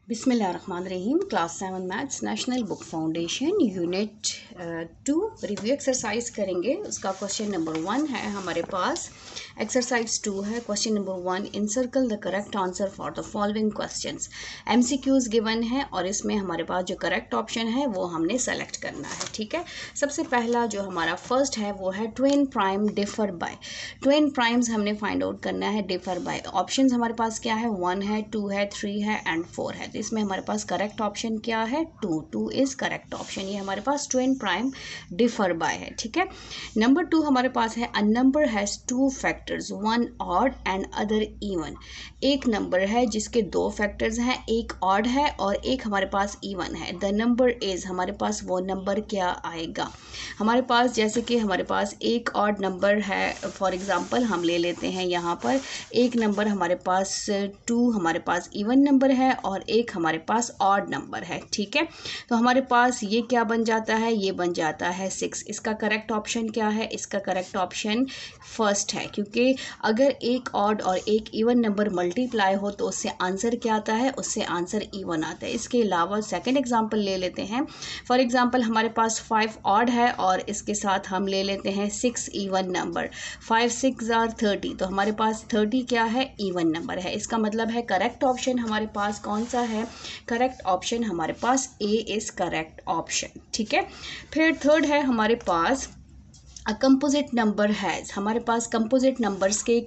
बिस्मिल्लाहिर्रहमानिर्रहीम। Class 7 maths national book foundation unit 2 review exercise करेंगे। उसका क्वेश्चन नंबर 1 है हमारे पास। एक्सरसाइज 2 है। Question number 1, encircle the correct answer for the following questions. MCQs given है और इसमें हमारे पास जो करेक्ट ऑप्शन है वो हमने सेलेक्ट करना है। ठीक है, सबसे पहला जो हमारा फर्स्ट है वो है twin prime differ by. Twin primes हमने फाइंड आउट करना है डिफर बाय। ऑप्शंस हमारे पास क्या है, 1 है, 2 है, 3 है एंड 4 है। तो इसमें हमारे पास करेक्ट ऑप्शन क्या है, 2 इज करेक्ट ऑप्शन। ये हमारे पास ट्विन प्राइम डिफर बाय है। ठीक है, नंबर 2 हमारे पास है a number has 2 factors, 1 odd and other even. एक नंबर है जिसके 2 फैक्टर्स हैं, एक ऑड है और एक हमारे पास इवन है। द नंबर इज, हमारे पास वो नंबर क्या आएगा। हमारे पास जैसे कि हमारे पास एक ऑड नंबर है, फॉर एग्जांपल हम ले लेते हैं यहाँ पर एक नंबर हमारे पास 2 हमारे पास इवन नंबर है और एक हमारे पास ऑड नंबर है। ठीक है, तो हमारे पास ये क्या बन जाता है, ये बन जाता है 6। इसका करेक्ट ऑप्शन क्या है, इसका करेक्ट ऑप्शन फर्स्ट है, क्योंकि अगर एक ऑड और एक इवन नंबर मल्टीप्लाई हो तो उससे आंसर क्या आता है, उससे आंसर इवन आता है। इसके अलावा सेकेंड एग्जाम्पल ले लेते हैं। फॉर एग्जाम्पल हमारे पास 5 ऑड है और इसके साथ हम ले लेते हैं 6 इवन नंबर। 5 6 आर 30, तो हमारे पास 30 क्या है, इवन नंबर है। इसका मतलब है करेक्ट ऑप्शन हमारे पास कौन सा है, करेक्ट ऑप्शन हमारे पास ए इज करेक्ट ऑप्शन। ठीक है, फिर थर्ड है हमारे पास अ कंपोजिट नंबर हैज़। हमारे पास कंपोजिट नंबर्स के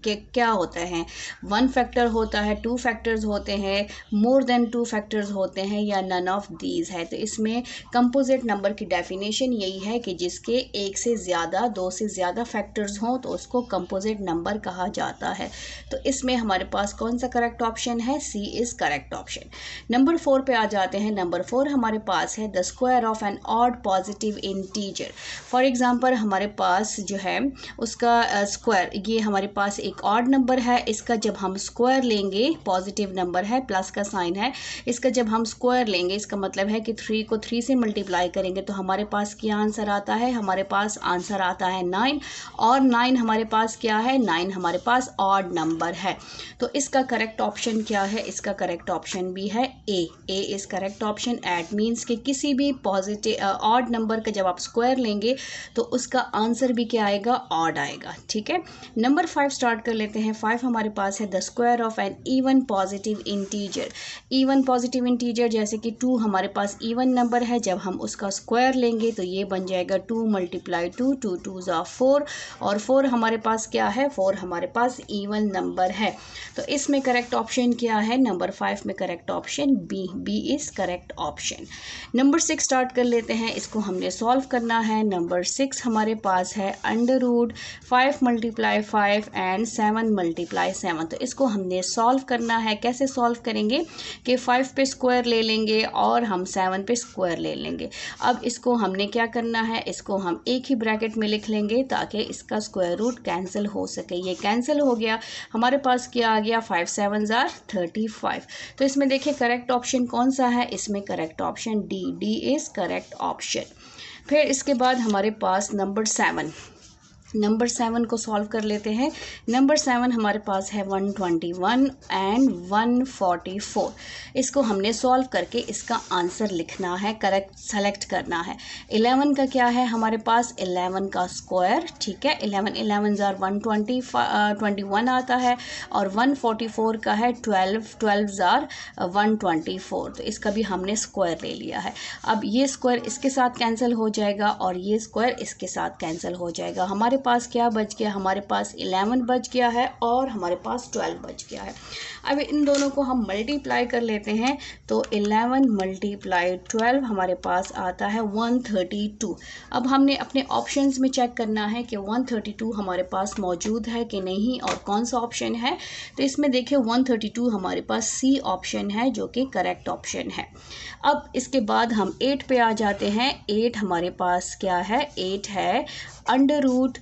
क्या होता है, 1 फैक्टर होता है, 2 फैक्टर्स होते हैं, मोर देन 2 फैक्टर्स होते हैं या नन ऑफ दीज है। तो इसमें कंपोजिट नंबर की डेफिनेशन यही है कि जिसके एक से ज़्यादा, 2 से ज़्यादा फैक्टर्स हों तो उसको कंपोजिट नंबर कहा जाता है। तो इसमें हमारे पास कौन सा करेक्ट ऑप्शन है, सी इज़ करेक्ट ऑप्शन। नंबर 4 पे आ जाते हैं। नंबर 4 हमारे पास है the square of an odd positive integer. For example हमारे पास जो है उसका स्क्वायर, ये हमारे पास एक ऑड नंबर है, इसका जब हम स्क्वायर लेंगे, पॉजिटिव नंबर है, प्लस का साइन है, इसका जब हम स्क्वायर लेंगे इसका मतलब है कि 3 को 3 से मल्टीप्लाई करेंगे तो हमारे पास क्या आंसर आता है, हमारे पास आंसर आता है 9। और 9 हमारे पास क्या है, 9 हमारे पास ऑड नंबर है। तो इसका करेक्ट ऑप्शन क्या है, इसका करेक्ट ऑप्शन भी है A is correct option. It means कि किसी भी पॉजिटिव ऑड नंबर का जब आप स्क्वायर लेंगे तो उसका आंसर भी क्या आएगा, ऑड आएगा। ठीक है, नंबर 5 स्टार्ट कर लेते हैं। 5 हमारे पास है the square of an even positive integer. Even positive integer जैसे कि 2 हमारे पास इवन नंबर है, जब हम उसका स्क्वायर लेंगे तो ये बन जाएगा 2 × 2, 2 2 ज़ा 4 और 4 हमारे पास क्या है, 4 हमारे पास इवन नंबर है। तो इसमें करेक्ट ऑप्शन क्या है, नंबर 5 में correct option B is correct option. Number 6 start कर लेते हैं, इसको हमने सॉल्व करना है। नंबर 6 हमारे पास है √5 × 5 एंड 7 × 7। तो इसको हमने सॉल्व करना है। कैसे सॉल्व करेंगे कि 5 पे स्क्वायर ले लेंगे और हम 7 पे स्क्वायर ले लेंगे। अब इसको हमने क्या करना है, इसको हम एक ही ब्रैकेट में लिख लेंगे ताकि इसका स्क्वायर रूट कैंसिल हो सके। ये कैंसिल हो गया, हमारे पास क्या आ गया, 5 7 आर 35। तो इसमें देखिए करेक्ट ऑप्शन कौन सा है, इसमें correct option D is correct option. फिर इसके बाद हमारे पास नंबर 7 को सॉल्व कर लेते हैं। नंबर 7 हमारे पास है 121 एंड 144। इसको हमने सॉल्व करके इसका आंसर लिखना है, करेक्ट सेलेक्ट करना है। 11 का क्या है हमारे पास, 11 का स्क्वायर। ठीक है, 11 11 ज़ार 121 आता है और 144 का है 12 ज़ार 124। तो इसका भी हमने स्क्वायर ले लिया है। अब ये स्क्वायर इसके साथ कैंसिल हो जाएगा और ये स्क्वायर इसके साथ कैंसिल हो जाएगा। हमारे पास क्या बच गया, हमारे पास 11 बच गया है और हमारे पास 12 बच गया है। अब इन दोनों को हम मल्टीप्लाई कर लेते हैं तो 11 × 12 हमारे पास आता है 132। अब हमने अपने ऑप्शंस में चेक करना है कि 132 हमारे पास मौजूद है कि नहीं और कौन सा ऑप्शन है। तो इसमें देखिए 132 हमारे पास सी ऑप्शन है जो कि करेक्ट ऑप्शन है। अब इसके बाद हम 8 पे आ जाते हैं। 8 हमारे पास क्या है, 8 है √2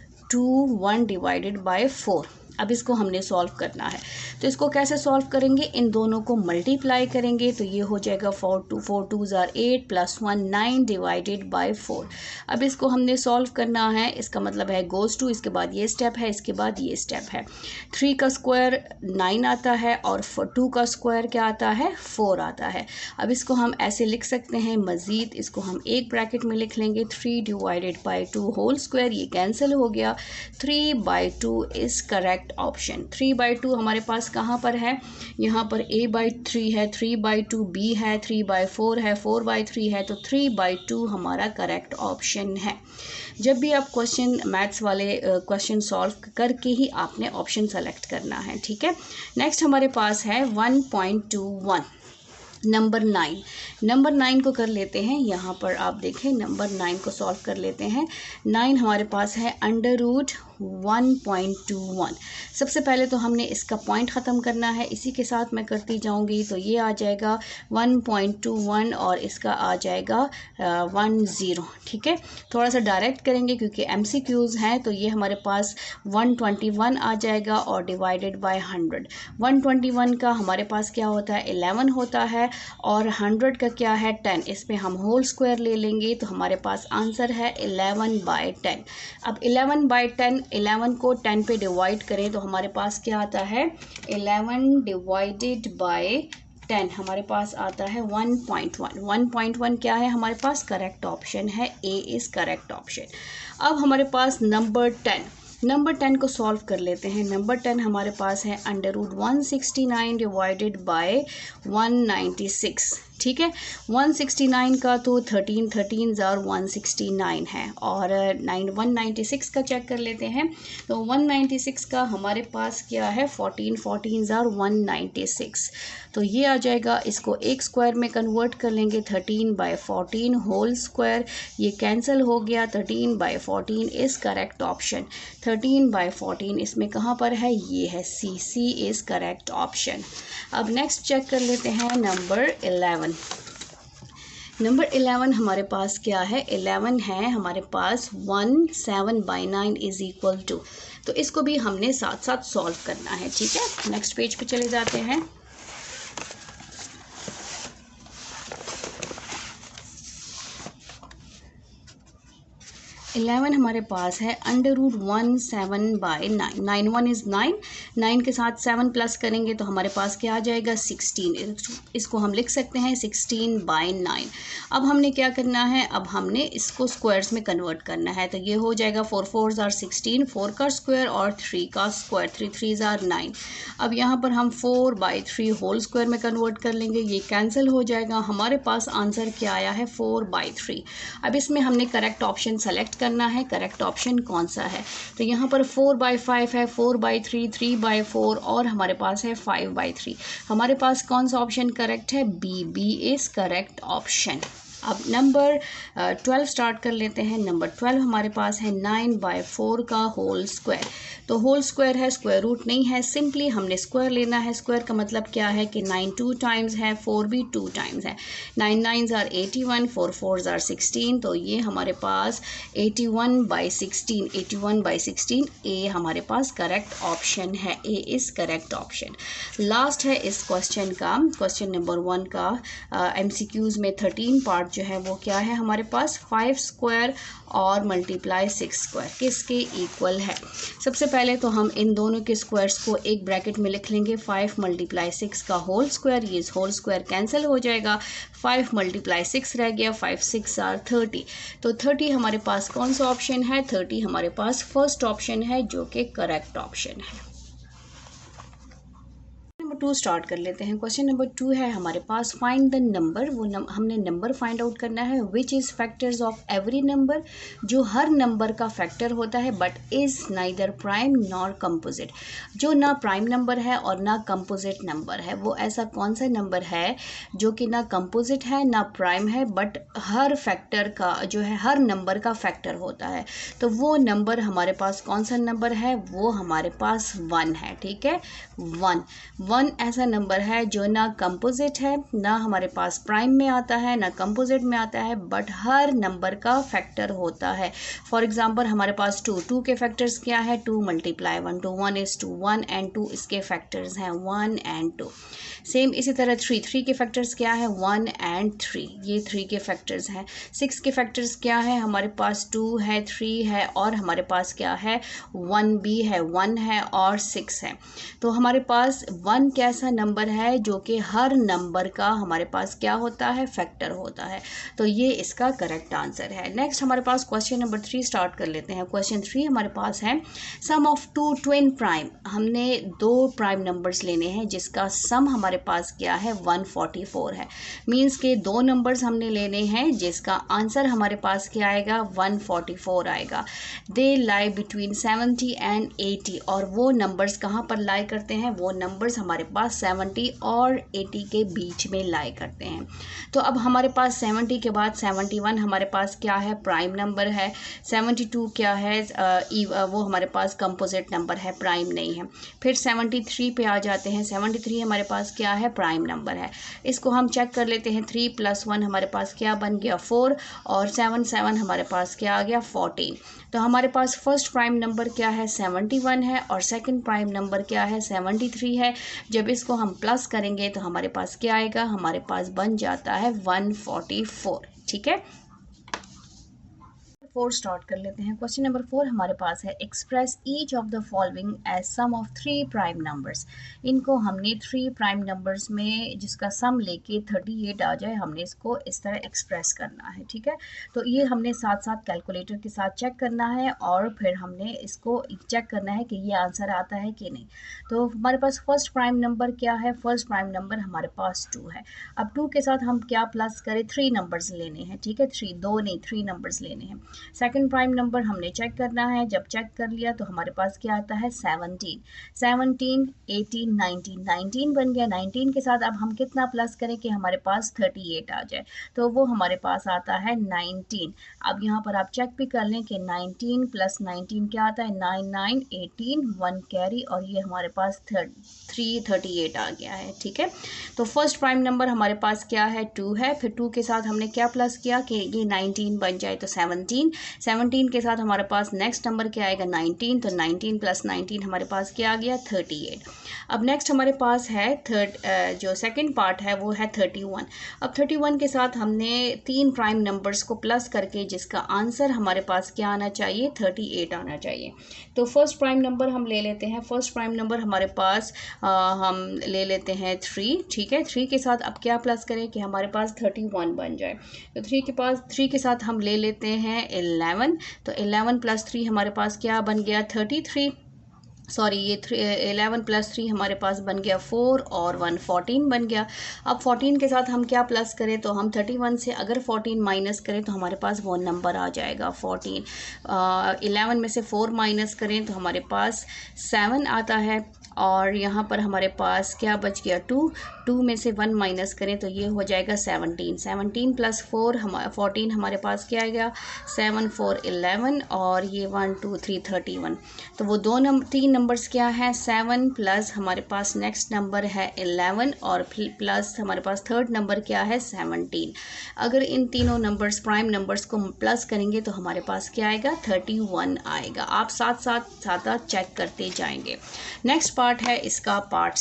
1 / 4। अब इसको हमने सॉल्व करना है। तो इसको कैसे सॉल्व करेंगे, इन दोनों को मल्टीप्लाई करेंगे तो ये हो जाएगा 4 2s are 8 + 1 9 डिवाइडेड बाय 4। अब इसको हमने सॉल्व करना है, इसका मतलब है गोज़ टू, इसके बाद ये स्टेप है, इसके बाद ये स्टेप है। 3 का स्क्वायर 9 आता है और 2 का स्क्वायर क्या आता है, 4 आता है। अब इसको हम ऐसे लिख सकते हैं, मज़ीद इसको हम एक ब्रैकेट में लिख लेंगे, 3 डिवाइडेड बाय 2 होल स्क्वायर, ये कैंसिल हो गया। 3/2 इज़ करेक्ट ऑप्शन। 3/2 हमारे पास कहाँ पर है, यहाँ पर a/3 है, 3/2 b है, 3/4 है, 4/3 है, तो 3/2 हमारा करेक्ट ऑप्शन है। जब भी आप क्वेश्चन मैथ्स वाले क्वेश्चन सॉल्व करके ही आपने ऑप्शन सेलेक्ट करना है, ठीक है। नेक्स्ट हमारे पास है 1.21 नंबर 9। नंबर 9 को कर लेते हैं, यहाँ पर आप देखें नंबर 9 को सॉल्व कर लेते हैं। 9 हमारे पास है √1.21। सबसे पहले तो हमने इसका पॉइंट ख़त्म करना है, इसी के साथ मैं करती जाऊंगी तो ये आ जाएगा 1.21 और इसका आ जाएगा 10, ठीक है। थोड़ा सा डायरेक्ट करेंगे क्योंकि MCQs हैं, तो ये हमारे पास 121 आ जाएगा और डिवाइडेड बाय 100। 121 का हमारे पास क्या होता है, 11 होता है और 100 का क्या है, 10। इसमें हम होल स्क्वायर ले लेंगे तो हमारे पास आंसर है 11/10। अब 11/10, 11 को 10 पे डिवाइड करें तो हमारे पास क्या आता है, 11 डिवाइडेड बाय 10 हमारे पास आता है 1.1। 1.1 क्या है हमारे पास, करेक्ट ऑप्शन है, ए इज़ करेक्ट ऑप्शन। अब हमारे पास नंबर 10, नंबर 10 को सॉल्व कर लेते हैं। नंबर 10 हमारे पास है √169 डिवाइडेड बाय 196, ठीक है। 169 का तो 13 जार 169 है और 196 का चेक कर लेते हैं तो 196 का हमारे पास क्या है, 14 जार 196, तो ये आ जाएगा। इसको एक स्क्वायर में कन्वर्ट कर लेंगे, 13/14 होल स्क्वायर, ये कैंसिल हो गया। 13/14 इज़ करेक्ट ऑप्शन। 13/14 इसमें कहाँ पर है, ये है सी इज़ करेक्ट ऑप्शन। अब नेक्स्ट चेक कर लेते हैं नंबर 11। नंबर 11 हमारे पास क्या है, 11 है हमारे पास 17/9 इज़ इक्वल टू, तो इसको भी हमने साथ साथ सॉल्व करना है, ठीक है। नेक्स्ट पेज पे चले जाते हैं। इलेवन हमारे पास है √17/9। 9 1 इज़ 9, 9 के साथ 7 प्लस करेंगे तो हमारे पास क्या आ जाएगा, 16। इसको हम लिख सकते हैं 16/9। अब हमने क्या करना है, अब हमने इसको स्क्वायर्स में कन्वर्ट करना है, तो ये हो जाएगा 4 4s are 16, 4 का स्क्वायर और 3 का स्क्वायर, 3 3s are 9। अब यहाँ पर हम 4/3 होल स्क्वायर में कन्वर्ट कर लेंगे, ये कैंसिल हो जाएगा। हमारे पास आंसर क्या आया है, 4/3। अब इसमें हमने करेक्ट ऑप्शन सेलेक्ट करना है, करेक्ट ऑप्शन कौन सा है, तो यहाँ पर 4/5 है, 4/3, 3/4 और हमारे पास है 5/3। हमारे पास कौन सा ऑप्शन करेक्ट है, बी इज़ करेक्ट ऑप्शन। अब नंबर 12 स्टार्ट कर लेते हैं। नंबर 12 हमारे पास है 9/4 का होल स्क्वायर, तो होल स्क्वायर है, स्क्वायर रूट नहीं है, सिंपली हमने स्क्वायर लेना है। स्क्वायर का मतलब क्या है कि 9 2 टाइम्स है, 4 भी 2 टाइम्स है। 9 9s are 81, 4 4s are 16, तो ये हमारे पास 81/16, 81/16 ए हमारे पास करेक्ट ऑप्शन है, A is correct option. Last है इस क्वेश्चन का, क्वेश्चन नंबर 1 का MCQs में 13 पार्ट जो है वो क्या है हमारे पास, 5 स्क्वायर और मल्टीप्लाई 6 स्क्वायर किसके इक्वल है। सबसे पहले तो हम इन दोनों के स्क्वायर्स को एक ब्रैकेट में लिख लेंगे, 5 × 6 का होल स्क्वायर, ये होल स्क्वायर कैंसिल हो जाएगा, 5 × 6 रह गया, 5 6 are 30, तो 30 हमारे पास कौन सा ऑप्शन है, 30 हमारे पास फर्स्ट ऑप्शन है जो कि करेक्ट ऑप्शन है। नंबर 2 स्टार्ट कर लेते हैं। क्वेश्चन नंबर 2 है हमारे पास, फाइंड द नंबर, हमने नंबर फाइंड आउट करना है, which is factors of every number, जो हर नंबर का फैक्टर होता है but is neither prime nor composite, जो ना प्राइम नंबर है और ना कंपोजिट नंबर है। वो ऐसा कौन सा नंबर है जो कि ना कंपोजिट है ना प्राइम है बट हर फैक्टर का जो है, हर नंबर का फैक्टर होता है, तो वो नंबर हमारे पास कौन सा नंबर है, वो हमारे पास 1 है, ठीक है। 1 ऐसा नंबर है जो ना कंपोजिट है, ना हमारे पास प्राइम में आता है, ना कंपोजिट में आता है, बट हर नंबर का फैक्टर होता है। फॉर एग्जांपल हमारे पास 2 के फैक्टर्स क्या है, 2 × 1 2 1 is 2 1 and 2 इसके फैक्टर्स हैं 1 and 2। सेम इसी तरह 3 के फैक्टर्स क्या है, 1 and 3, ये 3 के फैक्टर्स हैं। 6 के फैक्टर्स क्या है, हमारे पास 2 है, 3 है और हमारे पास क्या है, 1 भी है, 1 है और 6 है। तो हमारे पास 1 कैसा नंबर है जो कि हर नंबर का हमारे पास क्या होता है, फैक्टर होता है। तो ये इसका करेक्ट आंसर है। नेक्स्ट हमारे पास क्वेश्चन नंबर 3 स्टार्ट कर लेते हैं। क्वेश्चन 3 हमारे पास है सम ऑफ 2 ट्विन प्राइम। हमने 2 प्राइम नंबर्स लेने हैं जिसका सम हमारे पास क्या है, 144 है। मीन्स के 2 नंबर्स हमने लेने हैं जिसका आंसर हमारे पास क्या आएगा, 144 आएगा। दे लाई बिटवीन 70 एंड 80, और वो नंबर्स कहाँ पर लाई करते हैं, वो नंबर्स हमारे पास 70 और 80 के बीच में लाई करते हैं। तो अब हमारे पास 70 के बाद 71 हमारे पास क्या है, प्राइम नंबर है। 72 क्या है, वो हमारे पास कंपोजिट नंबर है, प्राइम नहीं है। फिर 73 पे आ जाते हैं। 73 हमारे पास क्या है, प्राइम नंबर है। इसको हम चेक कर लेते हैं। 3 + 1 हमारे पास क्या बन गया, 4, और 7 7 हमारे पास क्या आ गया, 14। तो हमारे पास फर्स्ट प्राइम नंबर क्या है, 71 है, और सेकंड प्राइम नंबर क्या है, 73 है। जब इसको हम प्लस करेंगे तो हमारे पास क्या आएगा, हमारे पास बन जाता है 144। ठीक है, 4 स्टार्ट कर लेते हैं। क्वेश्चन नंबर 4 हमारे पास है express each of the following as sum of 3 prime numbers. इनको हमने 3 प्राइम नंबर्स में जिसका सम लेके 38 आ जाए, हमने इसको इस तरह एक्सप्रेस करना है। ठीक है, तो ये हमने साथ साथ कैलकुलेटर के साथ चेक करना है और फिर हमने इसको चेक करना है कि ये आंसर आता है कि नहीं। तो हमारे पास फर्स्ट प्राइम नंबर क्या है, फर्स्ट प्राइम नंबर हमारे पास 2 है। अब 2 के साथ हम क्या प्लस करें, 3 नंबर्स लेने हैं। ठीक है, 3 2 नहीं 3 नंबर्स लेने हैं। सेकंड प्राइम नंबर हमने चेक करना है। जब चेक कर लिया तो हमारे पास क्या आता है, 17 17 18 19 19 बन गया। 19 के साथ अब हम कितना प्लस करें कि हमारे पास 38 आ जाए, तो वो हमारे पास आता है 19। अब यहाँ पर आप चेक भी कर लें कि 19 + 19 क्या आता है, 9 9 18 1 कैरी, और ये हमारे पास 38 आ गया है। ठीक है, तो फर्स्ट प्राइम नंबर हमारे पास क्या है, 2 है। फिर 2 के साथ हमने क्या प्लस किया कि ये 19 बन जाए, तो 17 के साथ हमारे पास नेक्स्ट नंबर क्या आएगा, 19, तो 19 + 19 हमारे पास क्या आ गया, 38। अब नेक्स्ट हमारे पास है जो सेकंड पार्ट है वो है 31। अब 31 के साथ हमने 3 प्राइम नंबर्स को प्लस करके जिसका आंसर हमारे पास क्या आना चाहिए, 38 आना चाहिए। तो फर्स्ट प्राइम नंबर हम ले लेते हैं। फर्स्ट प्राइम नंबर हमारे पास हम ले लेते हैं 3। ठीक है, 3 के साथ अब क्या प्लस करें कि हमारे पास 31 बन जाए। तो 3 के साथ हम ले लेते हैं 11। तो 11 + 3 हमारे पास क्या बन गया, 33। सॉरी, ये 11 + 3 हमारे पास बन गया 4 और 1 14 बन गया। अब 14 के साथ हम क्या प्लस करें, तो हम 31 से अगर 14 माइनस करें तो हमारे पास वो नंबर आ जाएगा 14। 11 में से 4 माइनस करें तो हमारे पास 7 आता है, और यहाँ पर हमारे पास क्या बच गया, 2 में से 1 माइनस करें तो ये हो जाएगा 17। 17 + 4 14 हमारे पास क्या आएगा, 7 4 11, और ये 1 2 3 31। तो वो 3 नंबर्स क्या हैं, 7 प्लस हमारे पास नेक्स्ट नंबर है 11, और प्लस हमारे पास थर्ड नंबर क्या है, 17। अगर इन तीनों नंबर्स प्राइम नंबर्स को प्लस करेंगे तो हमारे पास क्या आएगा, 31 आएगा। आप साथ साथ चेक करते जाएंगे। नेक्स्ट पार्ट है इसका पार्ट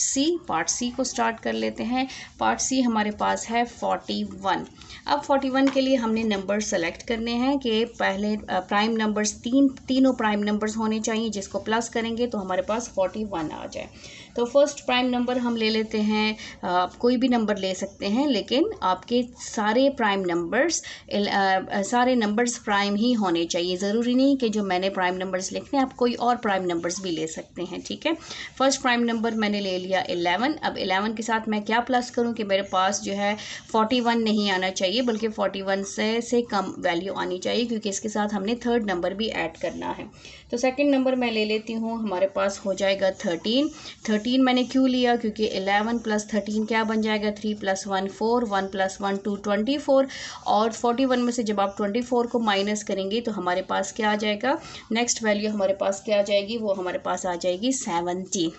सी को स्टार्ट कर लेते हैं। पार्ट सी हमारे पास है 41। अब 41 के लिए हमने नंबर सेलेक्ट करने हैं कि पहले प्राइम नंबर्स तीनों प्राइम नंबर्स होने चाहिए, जिसको प्लस करेंगे तो हमारे पास 41 आ जाए। तो फर्स्ट प्राइम नंबर हम ले लेते हैं, आप कोई भी नंबर ले सकते हैं, लेकिन आपके सारे प्राइम नंबर्स सारे नंबर्स प्राइम ही होने चाहिए। ज़रूरी नहीं कि जो मैंने प्राइम नंबर्स लिखने, आप कोई और प्राइम नंबर्स भी ले सकते हैं। ठीक है, फर्स्ट प्राइम नंबर मैंने ले लिया 11। अब 11 के साथ मैं क्या प्लस करूं कि मेरे पास जो है 41 नहीं आना चाहिए, बल्कि 41 से कम वैल्यू आनी चाहिए, क्योंकि इसके साथ हमने थर्ड नंबर भी ऐड करना है। तो सेकंड नंबर मैं ले लेती हूँ, हमारे पास हो जाएगा 13 मैंने क्यों लिया, क्योंकि 11 + 13 क्या बन जाएगा, 3 + 1 4, 1 + 1 2 24, और 41 में से जब आप 24 को माइनस करेंगे तो हमारे पास क्या आ जाएगा, नेक्स्ट वैल्यू हमारे पास क्या आ जाएगी, वो हमारे पास आ जाएगी 70।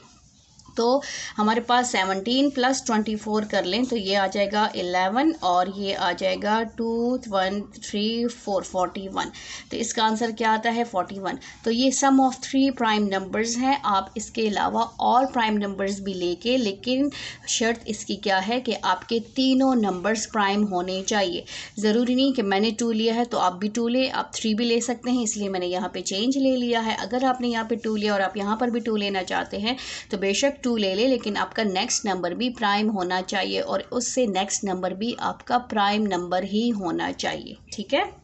तो हमारे पास 17 + 24 कर लें तो ये आ जाएगा 11 और ये आ जाएगा 2 1 3 4 41। तो इसका आंसर क्या आता है 41। तो ये सम ऑफ 3 प्राइम नंबर्स हैं। आप इसके अलावा और प्राइम नंबर्स भी लेके, लेकिन शर्त इसकी क्या है कि आपके तीनों नंबर्स प्राइम होने चाहिए। ज़रूरी नहीं कि मैंने 2 लिया है तो आप भी 2 ले, आप 3 भी ले सकते हैं, इसलिए मैंने यहाँ पे चेंज ले लिया है। अगर आपने यहाँ पे 2 लिया और आप यहाँ पर भी 2 लेना चाहते हैं तो बेशक 2 ले ले, लेकिन आपका नेक्स्ट नंबर भी प्राइम होना चाहिए और उससे नेक्स्ट नंबर भी आपका प्राइम नंबर ही होना चाहिए। ठीक है,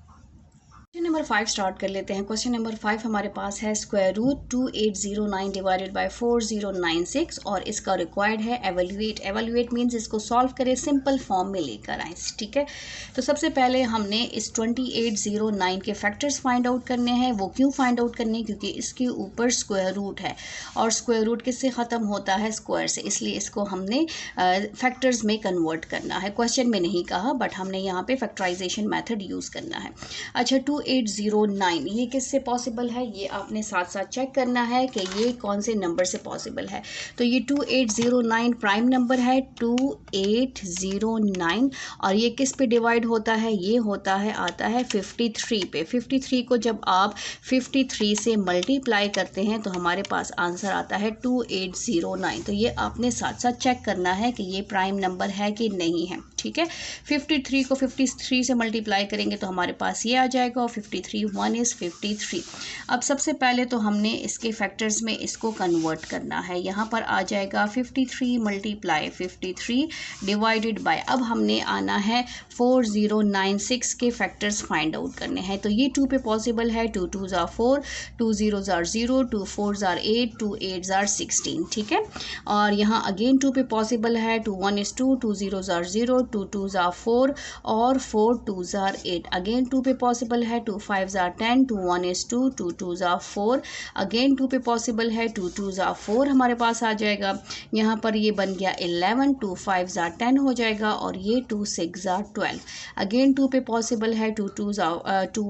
क्वेश्चन नंबर 5 स्टार्ट कर लेते हैं। क्वेश्चन नंबर 5 हमारे पास है √2809 डिवाइडेड बाय 4096 और इसका रिक्वायर्ड है एवेल्यूएट। एवेल्यूएट मीन्स इसको सॉल्व करें, सिंपल फॉर्म में लेकर आए। ठीक है, तो सबसे पहले हमने इस 2809 के फैक्टर्स फाइंड आउट करने हैं। वो क्यों फाइंड आउट करने हैं? क्योंकि इसके ऊपर स्क्वायर रूट है और स्क्वायर रूट किससे ख़त्म होता है? स्क्वायर से, इसलिए इसको हमने फैक्टर्स में कन्वर्ट करना है। क्वेश्चन में नहीं कहा बट हमने यहाँ पे फैक्टराइजेशन मेथड यूज़ करना है। अच्छा, 2809 ये किससे पॉसिबल है? ये आपने साथ साथ चेक करना है कि ये कौन से नंबर से पॉसिबल है। तो ये 2809 प्राइम नंबर है, 2809, और ये किस पे डिवाइड होता है? ये होता है, आता है 53 पे। 53 को जब आप 53 से मल्टीप्लाई करते हैं तो हमारे पास आंसर आता है 2809। तो ये आपने साथ साथ चेक करना है कि ये प्राइम नंबर है कि नहीं है। ठीक है, 53 को 53 से मल्टीप्लाई करेंगे तो हमारे पास ये आ जाएगा और 53 1 इज़ 53। अब सबसे पहले तो हमने इसके फैक्टर्स में इसको कन्वर्ट करना है। यहाँ पर आ जाएगा 53 × 53 डिवाइडेड बाय, अब हमने आना है 4096 के फैक्टर्स फाइंड आउट करने हैं। तो ये 2 पे पॉसिबल है, 2 2 ज़ा 4, 2 0 ज़ा 0, 2 4 ज़ा 8, 2 8 ज़ा 16। ठीक है, और यहाँ अगेन 2 पे पॉसिबल है, 2 1 इज़ 2, 2 0 ज़ा 0, 2 2 ज़ा 4 और 4 2 ज़ा 8। अगेन 2 पे पॉसिबल है, 2 5 ज़ा 10, 2 1 इज़ 2, 2 2 ज़ा 4। अगेन 2 पे पॉसिबल है, 2 2 ज़ा 4 हमारे पास आ जाएगा। यहाँ पर ये बन गया 11, 2 5 ज़ा 10 हो जाएगा और ये 2 6 ज़ा 12। अगेन 2 पे पॉसिबल है, 2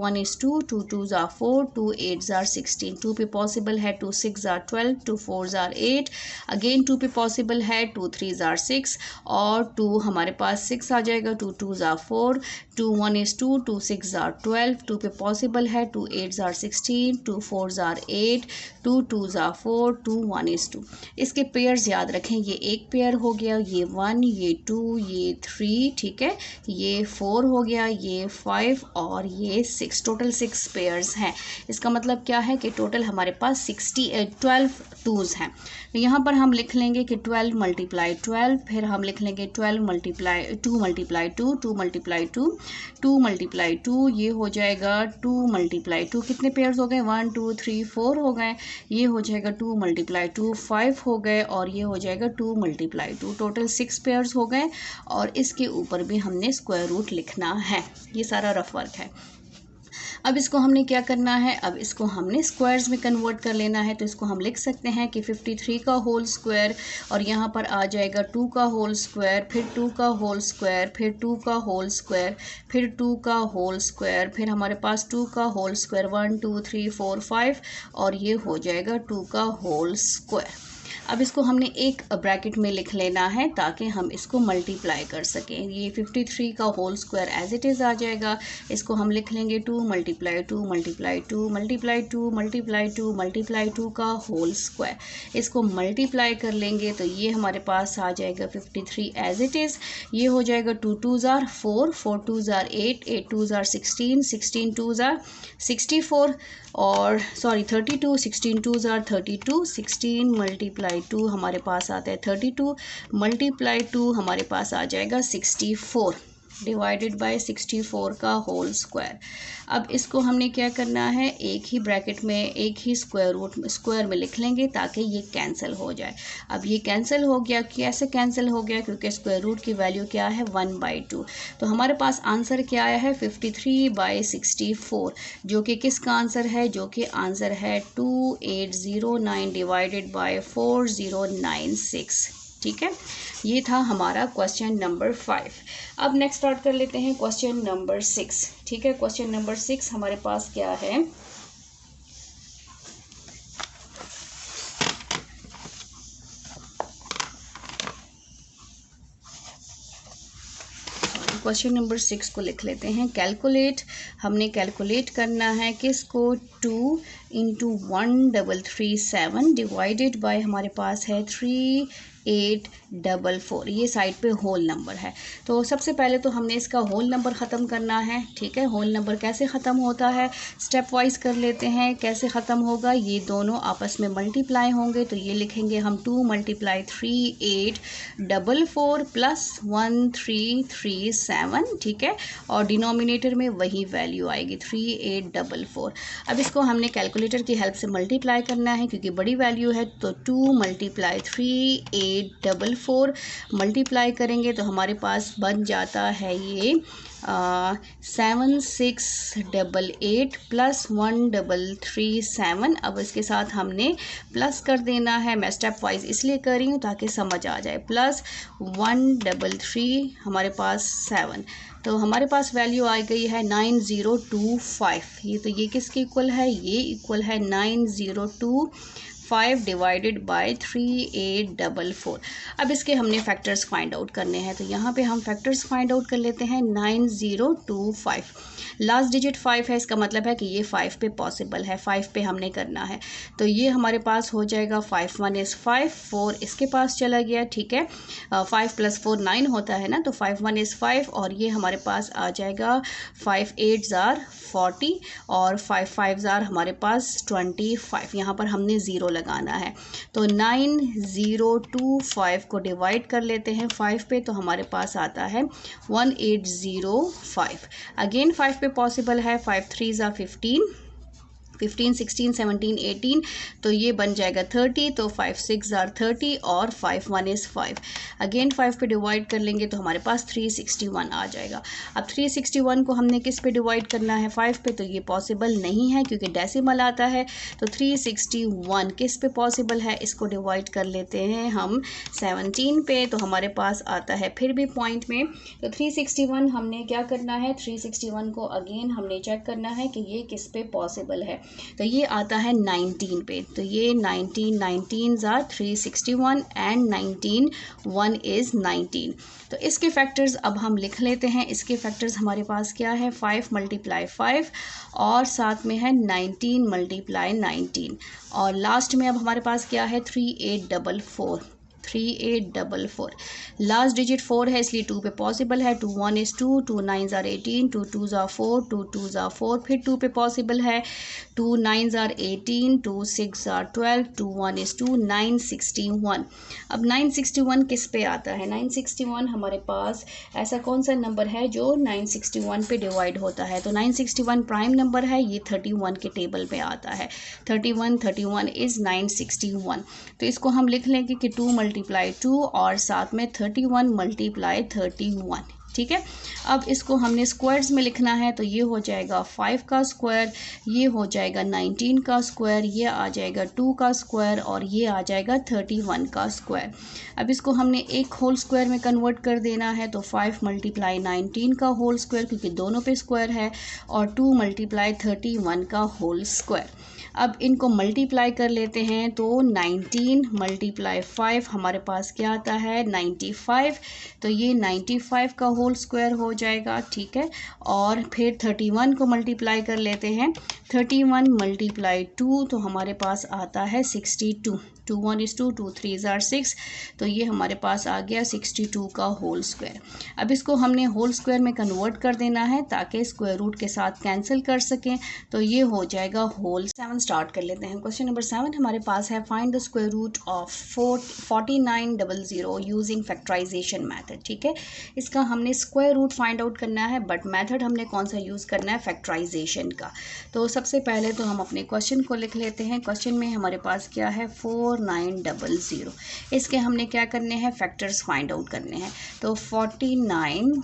1 इज़ 2, 2 2 ज़ा 4, 2 8 ज़ा 16। 2 पे पॉसिबल है, 2 6 ज़ा 12, 2 4 ज़ा 8। अगेन 2 पे पॉसिबल है, 2 3 ज़ा 6 और 2 हमारे पास 6 आ जाएगा, 2 2 ज़ा 4, 2 1 इज़ 2, 2 6 ज़ा 12। 2 पे पॉसिबल है, 2 8 ज़ा 16, 2 4 ज़ा 8, 2 2 ज़ा 4, 2 1 इज़ 2। इसके पेयर्स याद रखें, ये एक पेयर हो गया, ये 1, ये 2, ये 3, ठीक है, ये 4 हो गया, ये 5 और ये 6। टोटल 6 पेयर्स हैं। इसका मतलब क्या है कि टोटल हमारे पास 12 2s हैं। तो यहाँ पर हम लिख लेंगे कि 12 × 12, फिर हम लिख लेंगे 12 × 2 × 2, 2 × 2, 2 × 2, ये हो जाएगा 2 × 2। कितने पेयर्स हो गए? 1 2 3 4 हो गए। ये हो जाएगा 2 × 2, 5 हो गए और ये हो जाएगा 2 × 2। टोटल 6 पेयर्स हो गए और इसके ऊपर भी हमने स्क्वायर रूट लिखना है। ये सारा रफ वर्क है। अब इसको हमने क्या करना है? अब इसको हमने स्क्वायर्स में कन्वर्ट कर लेना है। तो इसको हम लिख सकते हैं कि 53 का होल स्क्वायर और यहाँ पर आ जाएगा 2 का होल स्क्वायर, फिर 2 का होल स्क्वायर, फिर 2 का होल स्क्वायर, फिर 2 का होल स्क्वायर, फिर हमारे पास 2 का होल स्क्वायर, 1 2 3 4 5 और ये हो जाएगा 2 का होल स्क्वायर। अब इसको हमने एक ब्रैकेट में लिख लेना है ताकि हम इसको मल्टीप्लाई कर सकें। ये 53 का whole square as it is आ जाएगा। इसको हम लिख लेंगे 2 × 2 × 2 × 2 × 2 × 2 का होल स्क्वायर। इसको मल्टीप्लाई कर लेंगे तो ये हमारे पास आ जाएगा 53 एज इट इज़। ये हो जाएगा 2 2 ज़ा 4, 4 2 ज़ा 8, 8 2 ज़ा 16, 16 2 ज़ा 64 और 32, 16 2 ज़ा 32, 16 × 2 हमारे पास आता है 32, × 2 हमारे पास आ जाएगा 64 डिवाइडेड बाय 64 का होल स्क्वायर। अब इसको हमने क्या करना है? एक ही ब्रैकेट में, एक ही स्क्वायर में लिख लेंगे ताकि ये कैंसिल हो जाए। अब ये कैंसिल हो गया। कैसे कैंसिल हो गया? क्योंकि स्क्वायर रूट की वैल्यू क्या है? 1/2। तो हमारे पास आंसर क्या आया है? 53/64, जो कि किसका आंसर है? जो कि आंसर है 2809 डिवाइडेड बाय 4096। ठीक है, ये था हमारा क्वेश्चन नंबर 5। अब नेक्स्ट स्टार्ट कर लेते हैं क्वेश्चन नंबर 6। ठीक है, क्वेश्चन नंबर 6 हमारे पास क्या है? क्वेश्चन नंबर 6 को लिख लेते हैं। कैलकुलेट, हमने कैलकुलेट करना है किसको, 2 × 1337 डिवाइडेड बाय हमारे पास है 3844। ये साइड पे होल नंबर है। तो सबसे पहले तो हमने इसका होल नंबर ख़त्म करना है। ठीक है, होल नंबर कैसे ख़त्म होता है, स्टेप वाइज कर लेते हैं। कैसे ख़त्म होगा, ये दोनों आपस में मल्टीप्लाई होंगे, तो ये लिखेंगे हम 2 × 3844 + 1337। ठीक है, और डिनोमिनेटर में वही वैल्यू आएगी 3844। अब इसको हमने कैलकुलेटर की हेल्प से मल्टीप्लाई करना है क्योंकि बड़ी वैल्यू है। तो 2 × 3844 मल्टीप्लाई करेंगे तो हमारे पास बन जाता है ये 7688 + 1337। अब इसके साथ हमने प्लस कर देना है। मैं स्टेप वाइज इसलिए कर रही हूँ ताकि समझ आ जाए। + 133 हमारे पास 7, तो हमारे पास वैल्यू आ गई है 9025। ये किसके इक्वल है, ये इक्वल है 9025 डिवाइडेड बाय 3844। अब इसके हमने फैक्टर्स फाइंड आउट करने हैं, तो यहाँ पे हम फैक्टर्स फाइंड आउट कर लेते हैं। 9025 लास्ट डिजिट 5 है, इसका मतलब है कि ये 5 पे पॉसिबल है, 5 पे हमने करना है। तो ये हमारे पास हो जाएगा 5 × 1 = 5, 4 इसके पास चला गया। ठीक है, 5 + 4 9 होता है ना, तो 5 × 1 = 5 और ये हमारे पास आ जाएगा 5 × 8 = 40 और 5 × 5 = हमारे पास 25। यहाँ पर हमने ज़ीरो लगाना है, तो 9025 को डिवाइड कर लेते हैं 5 पे, तो हमारे पास आता है 1805। अगेन 5 पे पॉसिबल है, 5 × 3 = 15, 15 16 17 18, तो ये बन जाएगा 30। तो 5 × 6 = 30 और 5 × 1 = 5। अगेन 5 पे डिवाइड कर लेंगे तो हमारे पास 361 आ जाएगा। अब 361 को हमने किस पे डिवाइड करना है, 5 पे, तो ये पॉसिबल नहीं है क्योंकि डेसिमल आता है। तो 361 किस पे पॉसिबल है, इसको डिवाइड कर लेते हैं हम 17 पे, तो हमारे पास आता है फिर भी पॉइंट में। तो 361 हमने क्या करना है, 361 को अगेन हमने चेक करना है कि ये किस पे पॉसिबल है। तो ये आता है 19 पे, तो ये 19 19 = 361 एंड 19 1 = 19। तो इसके फैक्टर्स अब हम लिख लेते हैं। इसके फैक्टर्स हमारे पास क्या है, 5 × 5 और साथ में है 19 × 19 और लास्ट में अब हमारे पास क्या है 3844। लास्ट डिजिट 4 है इसलिए 2 पे पॉसिबल है। 2 × 1 = 2, 2 × 9 = 18, 2 × 2 = 4, 2 × 2 = 4, फिर 2 पे पॉसिबल है। 2 × 9 = 18, 2 × 6 = 12, 2 × 1 = 2, 961। अब 961 किस पे आता है, 961 हमारे पास ऐसा कौन सा नंबर है जो 961 पे डिवाइड होता है, तो 961 प्राइम नंबर है, ये 31 के टेबल पे आता है। 31 31 = 961। तो इसको हम लिख लेंगे कि 2 × 2 और साथ में 31 × 31। ठीक है, अब इसको हमने स्क्वायर्स में लिखना है, तो ये हो जाएगा 5 का स्क्वायर, ये हो जाएगा 19 का स्क्वायर, ये आ जाएगा 2 का स्क्वायर और ये आ जाएगा 31 का स्क्वायर। अब इसको हमने एक होल स्क्वायर में कन्वर्ट कर देना है, तो 5 × 19 का होल स्क्वायर क्योंकि दोनों पे स्क्वायर है और 2 × 31 का होल स्क्वायर। अब इनको मल्टीप्लाई कर लेते हैं, तो 19 × 5 हमारे पास क्या आता है 95, तो ये 95 का होल स्क्वायर हो जाएगा। ठीक है, और फिर 31 को मल्टीप्लाई कर लेते हैं, 31 × 2 तो हमारे पास आता है 62। 2 × 1 = 2, 2 × 3 = 6, तो ये हमारे पास आ गया 62 का होल स्क्वायर। अब इसको हमने होल स्क्वायर में कन्वर्ट कर देना है ताकि स्क्वायर रूट के साथ कैंसिल कर सकें, तो ये हो जाएगा होल। 7 स्टार्ट कर लेते हैं। क्वेश्चन नंबर 7 हमारे पास है, find the square root of 4900 using factorization method. ठीक है, इसका हमने स्क्वायर रूट फाइंड आउट करना है, बट मेथड हमने कौन सा यूज़ करना है, फैक्टराइजेशन का। तो सबसे पहले तो हम अपने क्वेश्चन को लिख लेते हैं। क्वेश्चन में हमारे पास क्या है 4900, इसके हमने क्या करने हैं, फैक्टर्स फाइंड आउट करने हैं। तो 49,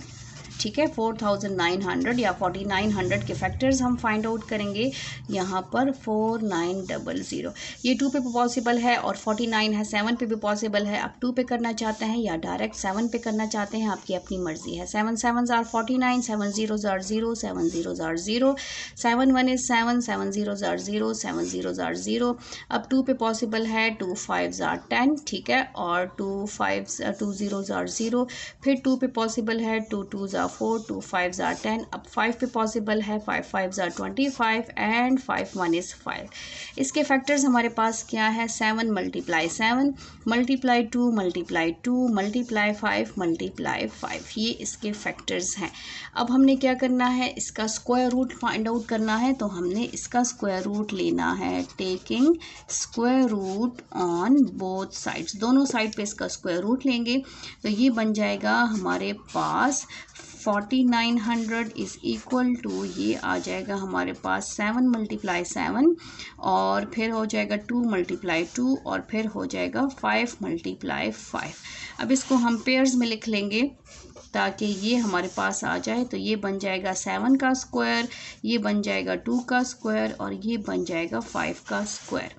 ठीक है, 4900 या 4900 के फैक्टर्स हम फाइंड आउट करेंगे यहाँ पर 4900। ये 2 पे पॉसिबल है और 49 है, 7 पे भी पॉसिबल है। आप 2 पे करना चाहते हैं या डायरेक्ट 7 पे करना चाहते हैं, आपकी अपनी मर्जी है। 7 7s = 49, 7 0s = 0, 7 0s = 0, 7 1 = 7, 7 0s = 0, 7 0s = 0। अब 2 पे पॉसिबल है, 2 5s = 10, ठीक है, और 2 0s = 0, फिर 2 पे पॉसिबल है, 2 2s = ज़ा 4, 2 5 ज़ा 10। अब 5 पे पॉसिबल है, 5 5 ज़ा 25 एंड 5 1 इज़ 5। इसके फैक्टर्स हमारे पास क्या है, 7 multiply 7 multiply 2 multiply 2 multiply 5 multiply 5, ये इसके फैक्टर्स हैं। अब हमने क्या करना है, इसका स्क्वायर रूट फाइंड आउट करना है। तो हमने इसका स्क्वायर रूट लेना है, taking square root on both sides, दोनों साइड पे इसका स्क्वायर रूट लेंगे। तो ये बन जाएगा हमारे पास 4900 इज़ इक्वल टू, ये आ जाएगा हमारे पास 7 मल्टीप्लाई 7 और फिर हो जाएगा 2 मल्टीप्लाई 2 और फिर हो जाएगा 5 मल्टीप्लाई 5। अब इसको हम पेयर्स में लिख लेंगे ताकि ये हमारे पास आ जाए। तो ये बन जाएगा 7 का स्क्वायर, ये बन जाएगा 2 का स्क्वायर और ये बन जाएगा 5 का स्क्वायर।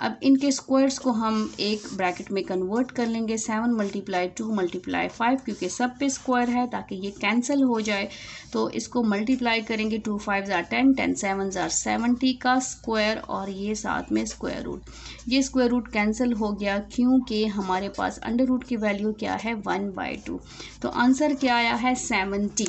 अब इनके स्क्वायर्स को हम एक ब्रैकेट में कन्वर्ट कर लेंगे, 7 मल्टीप्लाई 2 मल्टीप्लाई 5, क्योंकि सब पे स्क्वायर है ताकि ये कैंसिल हो जाए। तो इसको मल्टीप्लाई करेंगे, 2 5 ज़ा 10, 10 7 ज़ा 70 का स्क्वायर और ये साथ में स्क्वायर रूट। ये स्क्वायर रूट कैंसिल हो गया क्योंकि हमारे पास अंडर रूट की वैल्यू क्या है, 1/2। तो आंसर क्या आया है, 70।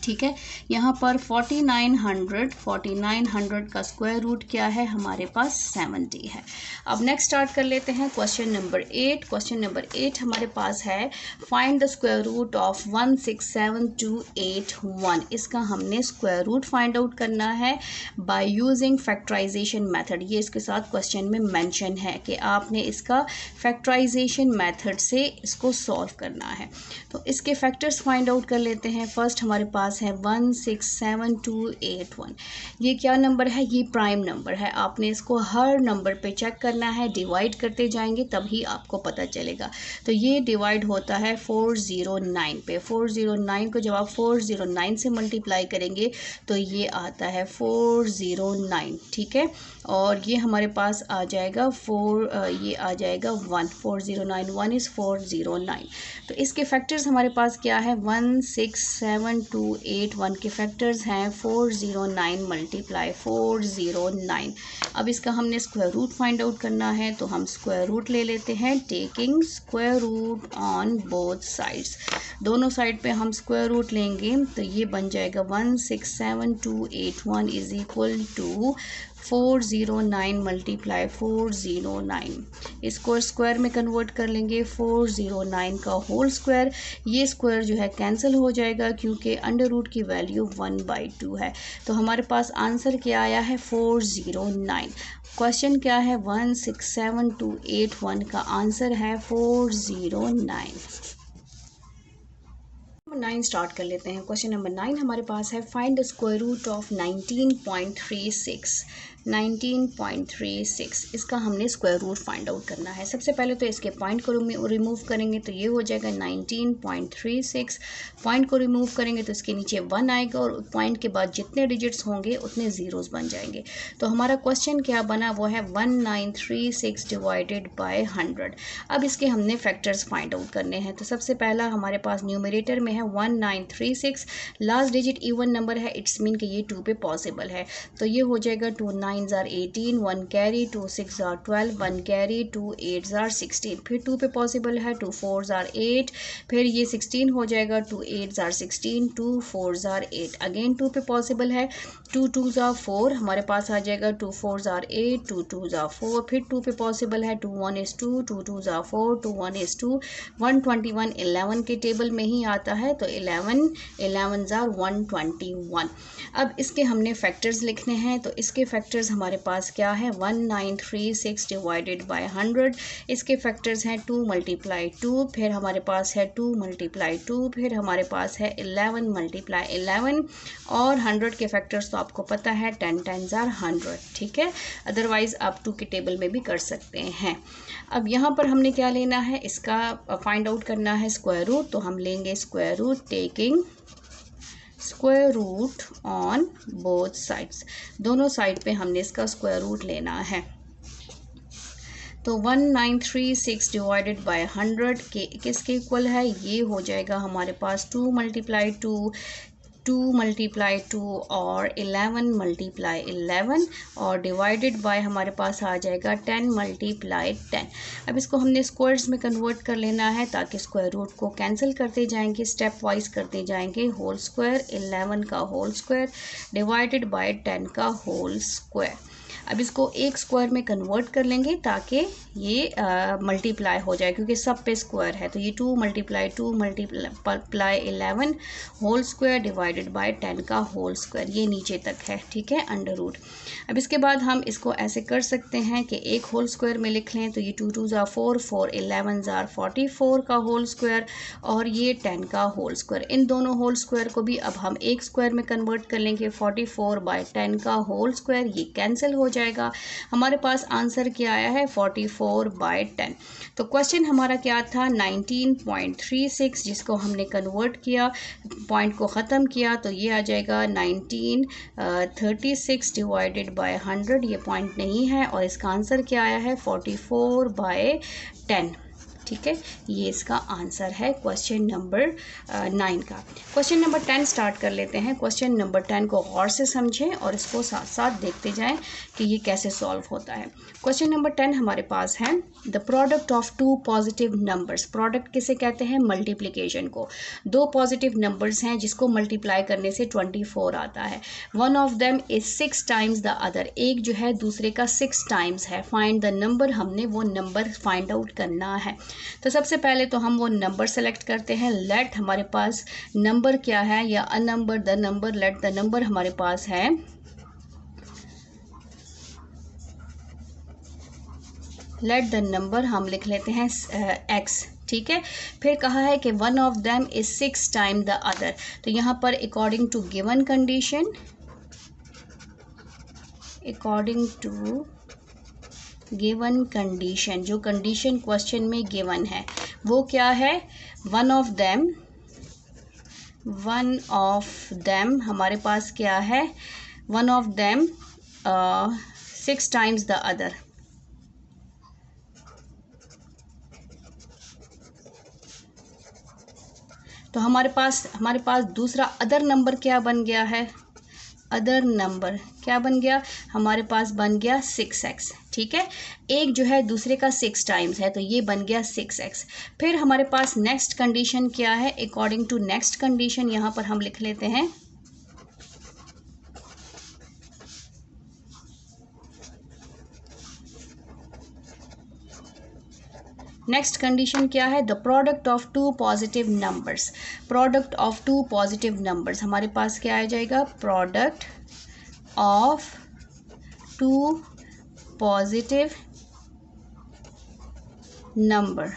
ठीक है, यहाँ पर 4900 का स्क्वायर रूट क्या है, हमारे पास 70 है। अब नेक्स्ट स्टार्ट कर लेते हैं क्वेश्चन नंबर 8। क्वेश्चन नंबर 8 हमारे पास है, find the square root of 16728 इसका हमने स्क्वायर रूट फाइंड आउट करना है बाय यूजिंग फैक्टराइजेशन मेथड। ये इसके साथ क्वेश्चन में मेंशन है कि आपने इसका फैक्टराइजेशन मेथड से इसको सॉल्व करना है। तो इसके फैक्टर्स फाइंड आउट कर लेते हैं। फर्स्ट हमारे पास है 16728। ये क्या नंबर है, ये प्राइम नंबर है। आपने इसको हर नंबर पे चेक करना है, डिवाइड करते जाएंगे तभी आपको पता चलेगा। तो ये डिवाइड होता है 409 पे। 409 को जब आप 409 से मल्टीप्लाई करेंगे तो ये आता है 409। ठीक है, और ये हमारे पास आ जाएगा 1। 409 1 इज़ 409। तो इसके फैक्टर्स हमारे पास क्या है, 16728 के फैक्टर्स हैं 409 मल्टीप्लाई 409। अब इसका हमने स्क्वायर रूट फाइंड आउट करना है। तो हम स्क्वायर रूट ले लेते हैं, taking square root on both sides, दोनों साइड पे हम स्क्वायर रूट लेंगे। तो ये बन जाएगा 16728 इज इक्वल टू 409 मल्टीप्लाई 409। इसको स्क्वायर में कन्वर्ट कर लेंगे, 409 का होल स्क्वायर। ये स्क्वायर जो है कैंसिल हो जाएगा क्योंकि अंडर रूट की वैल्यू 1/2 है। तो हमारे पास आंसर क्या आया है, 409। क्वेश्चन क्या है, 16728 का आंसर है 409। 9 स्टार्ट कर लेते हैं। क्वेश्चन नंबर 9 हमारे पास है, find the square root of 19.36। 19.36 इसका हमने स्क्वायर रूट फाइंड आउट करना है। सबसे पहले तो इसके पॉइंट को रिमूव करेंगे तो ये हो जाएगा 19.36। पॉइंट को रिमूव करेंगे तो इसके नीचे 1 आएगा और पॉइंट के बाद जितने डिजिट्स होंगे उतने ज़ीरोज़ बन जाएंगे। तो हमारा क्वेश्चन क्या बना, वो है 1936 डिवाइडेड बाय 100। अब इसके हमने फैक्टर्स फाइंड आउट करने हैं। तो सबसे पहला हमारे पास न्यूमरेटर में है 1936, लास्ट डिजिट इवन नंबर है, इट्स मीन कि ये 2 पे पॉसिबल है। तो ये हो जाएगा 2 9s are 18, 1 carry, 2 6 are 12, 1 carry, 2 8s are 16। फिर 2 पे पॉसिबल है, 2 4s are 8, फिर ये 16 हो जाएगा, 2 8s are 16, 2 4s are 8। Again 2 पे पॉसिबल है, 2 2s are 4, हमारे पास आ जाएगा 2 4s are 8, 2 2s are 4। फिर 2 पे पॉसिबल है, 2 1 is 2, 2 2s are 4, 2 1 is 2। 121 11 के टेबल में ही आता है, तो 11 11s are 121। अब इसके हमने फैक्टर्स लिखने हैं। तो इसके फैक्टर्स हमारे पास क्या है, 1936 डिवाइडेड बाय 100। इसके फैक्टर्स हैं 2 मल्टीप्लाई 2, फिर हमारे पास है 2 मल्टीप्लाई 2, फिर हमारे पास है 11 मल्टीप्लाई 11 और 100 के फैक्टर्स तो आपको पता है 10 10s are 100। ठीक है, अदरवाइज आप 2 के टेबल में भी कर सकते हैं। अब यहाँ पर हमने क्या लेना है, इसका फाइंड आउट करना है स्क्वायर रूट। तो हम लेंगे square root taking square root on both sides, दोनों साइड पे हमने इसका स्क्वायर रूट लेना है। तो 1936 डिवाइडेड बाय 100 के किसके इक्वल है, ये हो जाएगा हमारे पास 2 मल्टीप्लाई 2 2 मल्टीप्लाई 2 और 11 मल्टीप्लाई 11 और डिवाइडेड बाय हमारे पास आ जाएगा 10 मल्टीप्लाई 10। अब इसको हमने स्क्वायर्स में कन्वर्ट कर लेना है ताकि स्क्वायर रूट को कैंसिल करते जाएंगे, स्टेप वाइज करते जाएंगे। होल स्क्वायर 11 का होल स्क्वायर डिवाइडेड बाय 10 का होल स्क्वायर। अब इसको एक स्क्वायर में कन्वर्ट कर लेंगे ताकि ये मल्टीप्लाई हो जाए, क्योंकि सब पे स्क्वायर है। तो ये 2 multiply 11 whole square divided by 10 का होल स्क्वायर, ये नीचे तक है, ठीक है, अंडर रूट। अब इसके बाद हम इसको ऐसे कर सकते हैं कि एक होल स्क्वायर में लिख लें, तो ये 2 2 ज़ा 4, 4 11 ज़ा 44 का होल स्क्वायर और ये 10 का होल स्क्वायर। इन दोनों होल स्क्वायर को भी अब हम एक स्क्वायर में कन्वर्ट कर लेंगे, 44 बाय 10 का होल स्क्वायर, ये कैंसिल हो जाएगा। हमारे पास आंसर क्या आया है 44 बाय 10। तो क्वेश्चन हमारा क्या था 19.36, जिसको हमने कन्वर्ट किया, पॉइंट को ख़त्म किया, तो ये आ जाएगा 1936 डिवाइडेड बाय 100, ये पॉइंट नहीं है और इसका आंसर क्या आया है 44 बाय 10, ठीक है। ये इसका आंसर है क्वेश्चन नंबर 9 का। क्वेश्चन नंबर 10 स्टार्ट कर लेते हैं। क्वेश्चन नंबर 10 को गौर से समझें और इसको साथ साथ देखते जाएं कि ये कैसे सॉल्व होता है। क्वेश्चन नंबर 10 हमारे पास है the product of two positive numbers. Product किसे कहते हैं? मल्टीप्लिकेशन को। दो पॉजिटिव नंबर्स हैं जिसको मल्टीप्लाई करने से 24 आता है। One of them is 6 times the other, एक जो है दूसरे का 6 टाइम्स है। फाइंड द नंबर, हमने वो नंबर फाइंड आउट करना है। तो सबसे पहले तो हम वो नंबर सेलेक्ट करते हैं। लेट हमारे पास नंबर क्या है, या a number, the number, let the number हमारे पास है लेट द नंबर हम लिख लेते हैं x, ठीक है। फिर कहा है कि one of them is 6 time the other, तो यहाँ पर according to given condition, according to given condition, जो कंडीशन क्वेश्चन में गिवन है वो क्या है, वन ऑफ देम हमारे पास क्या है, one of them 6 times the other. तो हमारे पास दूसरा अदर नंबर क्या बन गया है, अदर नंबर क्या बन गया, हमारे पास बन गया 6x, ठीक है। एक जो है दूसरे का 6 टाइम्स है, तो ये बन गया 6x। फिर हमारे पास नेक्स्ट कंडीशन क्या है, अकॉर्डिंग टू नेक्स्ट कंडीशन यहाँ पर हम लिख लेते हैं नेक्स्ट कंडीशन क्या है, the product of two positive numbers. Product of two positive numbers हमारे पास क्या आ जाएगा, product of two positive number,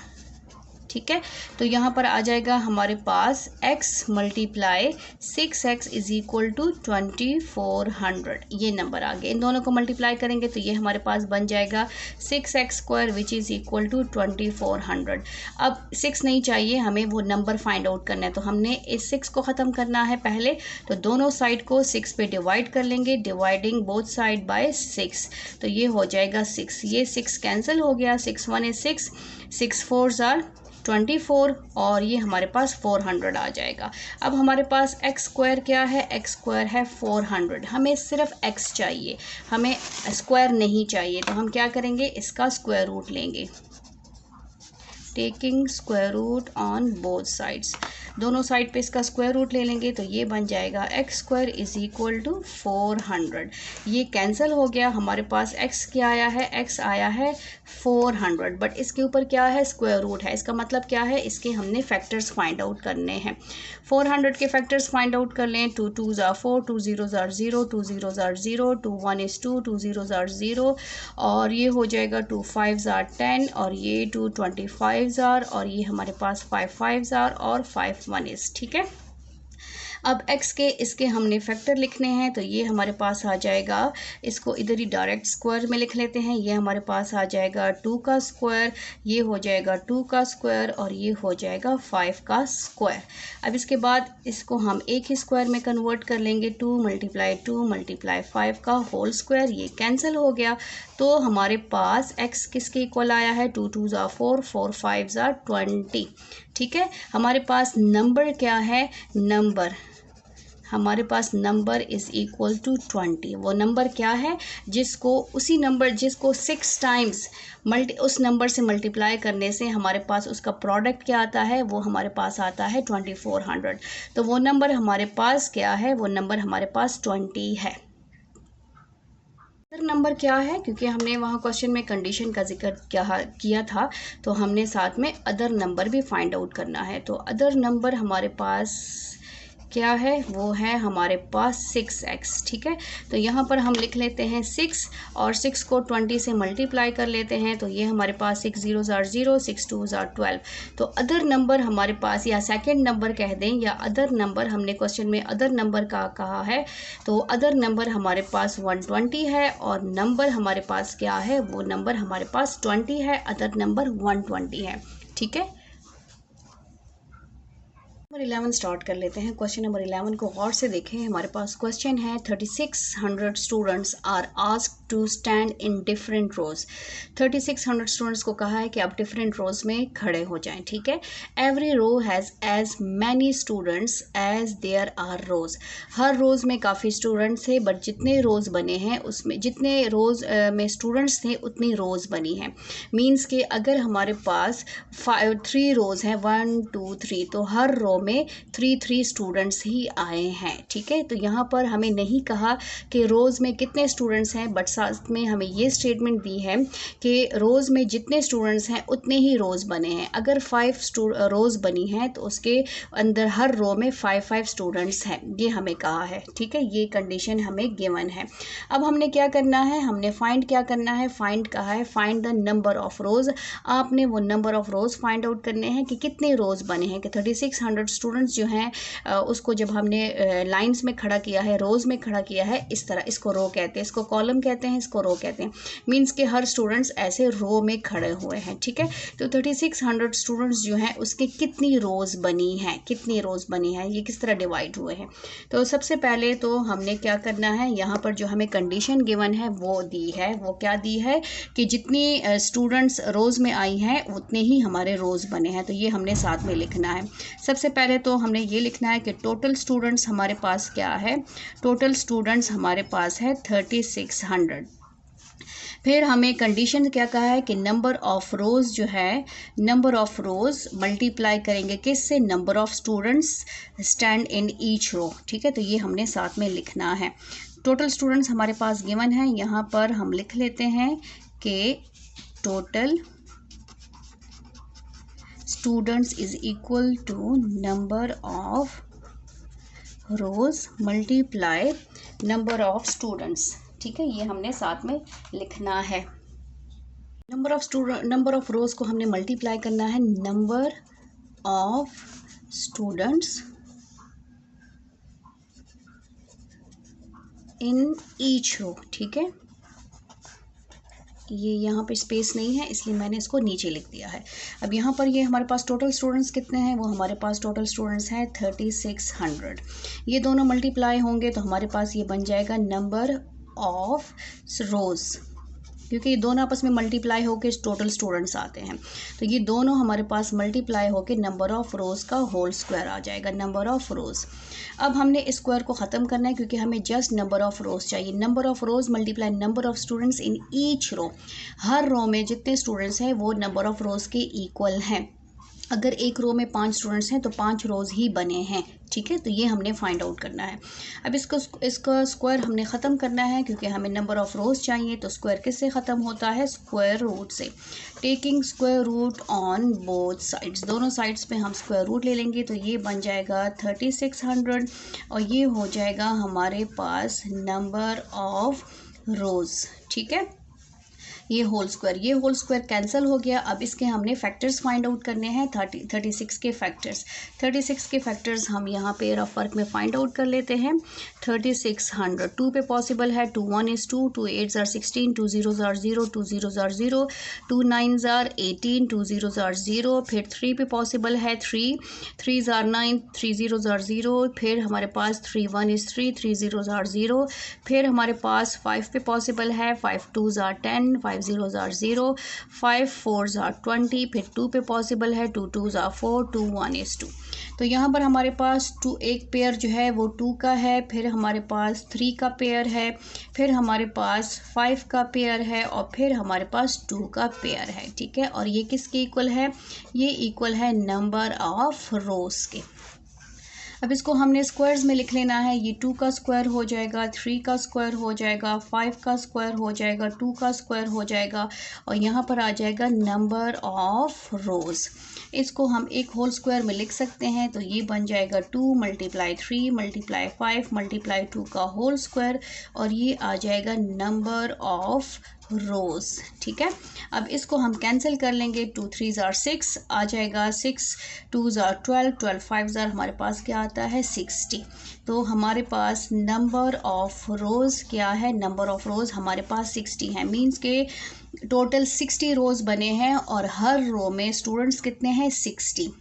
ठीक है। तो यहाँ पर आ जाएगा हमारे पास x multiply 6x is equal to 2400, ये नंबर आ गए। इन दोनों को मल्टीप्लाई करेंगे तो ये हमारे पास बन जाएगा 6x square which is equal to 2400। अब 6 नहीं चाहिए, हमें वो नंबर फाइंड आउट करना है, तो हमने इस 6 को ख़त्म करना है पहले। तो दोनों साइड को 6 पे डिवाइड कर लेंगे, डिवाइडिंग बोथ साइड बाय 6, तो ये हो जाएगा 6। ये 6 कैंसिल हो गया, 6 1 is 6, 6 4s are 24 और ये हमारे पास 400 आ जाएगा। अब हमारे पास x स्क्वायर क्या है, x स्क्वायर है 400। हमें सिर्फ x चाहिए, हमें स्क्वायर नहीं चाहिए, तो हम क्या करेंगे, इसका स्क्वायर रूट लेंगे, taking square root on both sides. दोनों साइड पे इसका स्क्वायर रूट ले लेंगे, तो ये बन जाएगा x square is equal to 400। ये कैंसिल हो गया, हमारे पास x क्या आया है, x आया है 400, बट इसके ऊपर क्या है, स्क्वायर रूट है। इसका मतलब क्या है, इसके हमने फैक्टर्स फाइंड आउट करने हैं। 400 के फैक्टर्स फाइंड आउट कर लें, 2 2s are 4, 2 0s are 0, 2 0s are 0, 2 1 is 2, 2 0s are 0, और ये हो जाएगा 2 5s are 10, और ये 2 25s are, और ये हमारे पास 5 5s are और 5 1 is, ठीक है। अब x के इसके हमने फैक्टर लिखने हैं, तो ये हमारे पास आ जाएगा, इसको इधर ही डायरेक्ट स्क्वायर में लिख लेते हैं। ये हमारे पास आ जाएगा 2 का स्क्वायर, ये हो जाएगा 2 का स्क्वायर, और ये हो जाएगा 5 का स्क्वायर। अब इसके बाद इसको हम एक ही स्क्वायर में कन्वर्ट कर लेंगे, 2 मल्टीप्लाई 5 का होल स्क्वायर, ये कैंसिल हो गया। तो हमारे पास x किसके इक्वल आया है, 2 2s are 4, 4 5s are 20, ठीक है। हमारे पास नंबर क्या है, नंबर हमारे पास नंबर इज़ इक्वल टू 20। वो नंबर क्या है, जिसको उसी नंबर जिसको 6 टाइम्स उस नंबर से मल्टीप्लाई करने से हमारे पास उसका प्रोडक्ट क्या आता है, वो हमारे पास आता है 2400। तो वो नंबर हमारे पास क्या है, वो नंबर हमारे पास 20 है। अदर नंबर क्या है, क्योंकि हमने वहाँ क्वेश्चन में कंडीशन का जिक्र किया था, तो हमने साथ में अदर नंबर भी फाइंड आउट करना है। तो अदर नंबर हमारे पास क्या है, वो है हमारे पास 6x। ठीक है, तो यहाँ पर हम लिख लेते हैं 6 और 6 को 20 से मल्टीप्लाई कर लेते हैं, तो ये हमारे पास 6 0s are 0, 6 2s are 12। तो अदर नंबर हमारे पास, या सेकंड नंबर कह दें, या अदर नंबर, हमने क्वेश्चन में अदर नंबर का कहा है, तो अदर नंबर हमारे पास 120 है और नंबर हमारे पास क्या है, वो नंबर हमारे पास 20 है, अदर नंबर 120 है। ठीक है, नंबर 11 स्टार्ट कर लेते हैं। क्वेश्चन नंबर 11 को गौर से देखें। हमारे पास क्वेश्चन है 3600 students are asked to stand in different rows. 3600 students को कहा है कि आप डिफरेंट रोज में खड़े हो जाएं। ठीक है, every row has as many students as there are rows. हर रोज में काफ़ी स्टूडेंट्स थे, बट जितने रोज बने हैं उसमें, जितने रोज में स्टूडेंट्स थे उतनी रोज बनी हैं। मीन्स कि अगर हमारे पास 3 रोज हैं, 1 2 3, तो हर रो में 3 स्टूडेंट्स ही आए हैं। ठीक है, तो यहाँ पर हमें नहीं कहा कि रोज़ में कितने स्टूडेंट्स हैं, बट साथ में हमें ये स्टेटमेंट दी है कि रोज़ में जितने स्टूडेंट्स हैं उतने ही रोज़ बने हैं। अगर 5 रोज़ बनी हैं तो उसके अंदर हर रो में 5 स्टूडेंट्स हैं, ये हमें कहा है। ठीक है, ये कंडीशन हमें गिवन है। अब हमने क्या करना है, हमने फाइंड क्या करना है, फाइंड कहा है find the number of rows. आपने वो number of rows find out करने हैं कि कितने रोज़ बने हैं। कि 3600 स्टूडेंट्स जो हैं उसको जब हमने लाइंस में खड़ा किया है, रोज़ में खड़ा किया है, इस तरह, इसको रो कहते हैं, इसको कॉलम कहते हैं, इसको रो कहते हैं। मीन्स के हर स्टूडेंट्स ऐसे रो में खड़े हुए हैं। ठीक है, तो 3600 स्टूडेंट्स जो हैं उसके कितनी रोज़ बनी हैं, कितनी रोज़ बनी हैं, ये किस तरह डिवाइड हुए हैं। तो सबसे पहले तो हमने क्या करना है, यहाँ पर जो हमें कंडीशन गिवन है वो दी है। वो क्या दी है कि जितनी स्टूडेंट्स रोज़ में आई हैं उतने ही हमारे रोज़ बने हैं। तो ये हमने साथ में लिखना है। सबसे पहले तो हमने ये लिखना है कि टोटल स्टूडेंट्स हमारे पास क्या है, टोटल स्टूडेंट्स हमारे पास है 3600। फिर हमें कंडीशन क्या कहा है कि नंबर ऑफ रोज़ जो है, नंबर ऑफ रोज़ मल्टीप्लाई करेंगे किससे, number of students stand in each row. ठीक है, तो ये हमने साथ में लिखना है। टोटल स्टूडेंट्स हमारे पास गिवन है, यहाँ पर हम लिख लेते हैं कि total students is equal to number of rows multiply number of students. ठीक है, ये हमने साथ में लिखना है। नंबर ऑफ रोज को हमने मल्टीप्लाई करना है number of students in each row. ठीक है, ये यहाँ पे स्पेस नहीं है इसलिए मैंने इसको नीचे लिख दिया है। अब यहाँ पर ये हमारे पास टोटल स्टूडेंट्स कितने हैं, वो हमारे पास टोटल स्टूडेंट्स हैं 3600। ये दोनों मल्टीप्लाई होंगे तो हमारे पास ये बन जाएगा नंबर ऑफ रोज़, क्योंकि ये दोनों आपस में मल्टीप्लाई होकर टोटल स्टूडेंट्स आते हैं। तो ये दोनों हमारे पास मल्टीप्लाई होकर नंबर ऑफ रोज़ का होल स्क्वायर आ जाएगा, नंबर ऑफ रोज़। अब हमने इस स्क्वायर को ख़त्म करना है क्योंकि हमें जस्ट नंबर ऑफ रोज़ चाहिए। Number of rows multiply number of students in each row. हर रो में जितने स्टूडेंट्स हैं वो नंबर ऑफ रोज़ के इक्वल हैं। अगर एक रो में 5 स्टूडेंट्स हैं तो 5 रोज़ ही बने हैं। ठीक है, तो ये हमने फाइंड आउट करना है। अब इसका स्क्वायर हमने ख़त्म करना है क्योंकि हमें नंबर ऑफ़ रोज़ चाहिए। तो स्क्वायर किससे ख़त्म होता है, स्क्वायर रूट से। Taking square root on both sides, दोनों साइड्स पे हम स्क्वायर रूट ले लेंगे तो ये बन जाएगा 3600 और ये हो जाएगा हमारे पास नंबर ऑफ रोज़। ठीक है, ये होल स्क्वायर कैंसिल हो गया। अब इसके हमने फैक्टर्स फाइंड आउट करने हैं, 36 के फैक्टर्स। 36 के फैक्टर्स हम यहाँ पे रफ वर्क में फाइंड आउट कर लेते हैं। 3600 2 पे पॉसिबल है, 2 1 is 2, 2 8s are 16, 2 0s are 0, 2 0s are 0, 2 9s are 18, 2 0s are 0। फिर 3 पे पॉसिबल है, 3 3s are 9, 3 0s are 0। फिर हमारे पास 3 1 is 3, 3 0s are 0। फिर हमारे पास 5 पे पॉसिबल है, 5 2s are 10, 5 5 zeros are 0, 5 4s are 20, फिर 2 पे पॉसिबल है, 2 2s आर 4, 2 1 is 2। तो यहाँ पर हमारे पास एक पेयर जो है वो 2 का है, फिर हमारे पास 3 का पेयर है, फिर हमारे पास 5 का पेयर है और फिर हमारे पास 2 का पेयर है। ठीक है, और ये किसके इक्वल है? ये इक्वल है नंबर ऑफ रोज के। अब इसको हमने स्क्वायर्स में लिख लेना है। ये 2 का स्क्वायर हो जाएगा, 3 का स्क्वायर हो जाएगा, 5 का स्क्वायर हो जाएगा, 2 का स्क्वायर हो जाएगा और यहाँ पर आ जाएगा नंबर ऑफ रोज़। इसको हम एक होल स्क्वायर में लिख सकते हैं, तो ये बन जाएगा 2 × 3 × 5 × 2 का होल स्क्वायर और ये आ जाएगा नंबर ऑफ रोज़। ठीक है, अब इसको हम कैंसिल कर लेंगे। 2 3s आर 6 आ जाएगा, 6 2s आर 12, 12 5s आर हमारे पास क्या आता है 60। तो हमारे पास नंबर ऑफ रोज़ क्या है? नंबर ऑफ रोज़ हमारे पास 60 है। मींस के टोटल 60 रोज़ बने हैं और हर रो में स्टूडेंट्स कितने हैं? 60।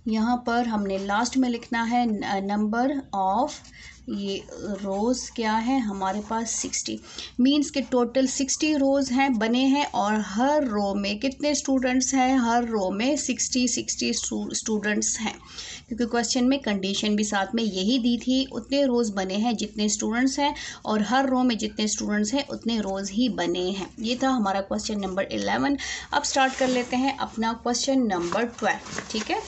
यहाँ पर हमने लास्ट में लिखना है नंबर ऑफ ये रोज़ क्या है हमारे पास 60। मींस के टोटल 60 रोज़ हैं बने हैं और हर रो में कितने स्टूडेंट्स हैं? हर रो में 60 स्टूडेंट्स हैं, क्योंकि क्वेश्चन में कंडीशन भी साथ में यही दी थी। उतने रोज़ बने हैं जितने स्टूडेंट्स हैं और हर रो में जितने स्टूडेंट्स हैं उतने रोज़ ही बने हैं। ये था हमारा क्वेश्चन नंबर 11। अब स्टार्ट कर लेते हैं अपना क्वेश्चन नंबर 12। ठीक है,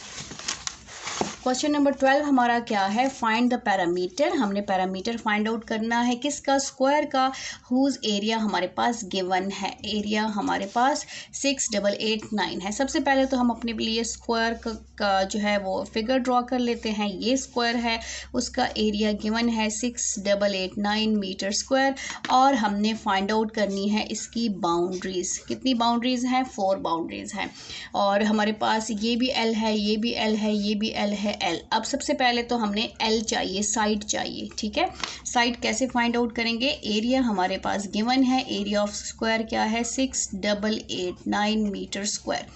क्वेश्चन नंबर 12 हमारा क्या है? Find the parameter. हमने पैरामीटर फाइंड आउट करना है किसका? स्क्वायर का, हुज एरिया हमारे पास गिवन है। एरिया हमारे पास 6889 है। सबसे पहले तो हम अपने लिए स्क्वायर का जो है वो फिगर ड्रॉ कर लेते हैं। ये स्क्वायर है, उसका एरिया गिवन है 6889 मीटर स्क्वायर और हमने फाइंड आउट करनी है इसकी बाउंड्रीज। कितनी बाउंड्रीज हैं? 4 बाउंड्रीज हैं और हमारे पास ये भी एल है, ये भी एल है, ये भी एल है, एल। अब सबसे पहले तो हमने एल चाहिए, साइड चाहिए। ठीक है, साइड कैसे फाइंड आउट करेंगे? एरिया हमारे पास गिवन है, एरिया ऑफ स्क्वायर क्या है? 6889 मीटर स्क्वायर।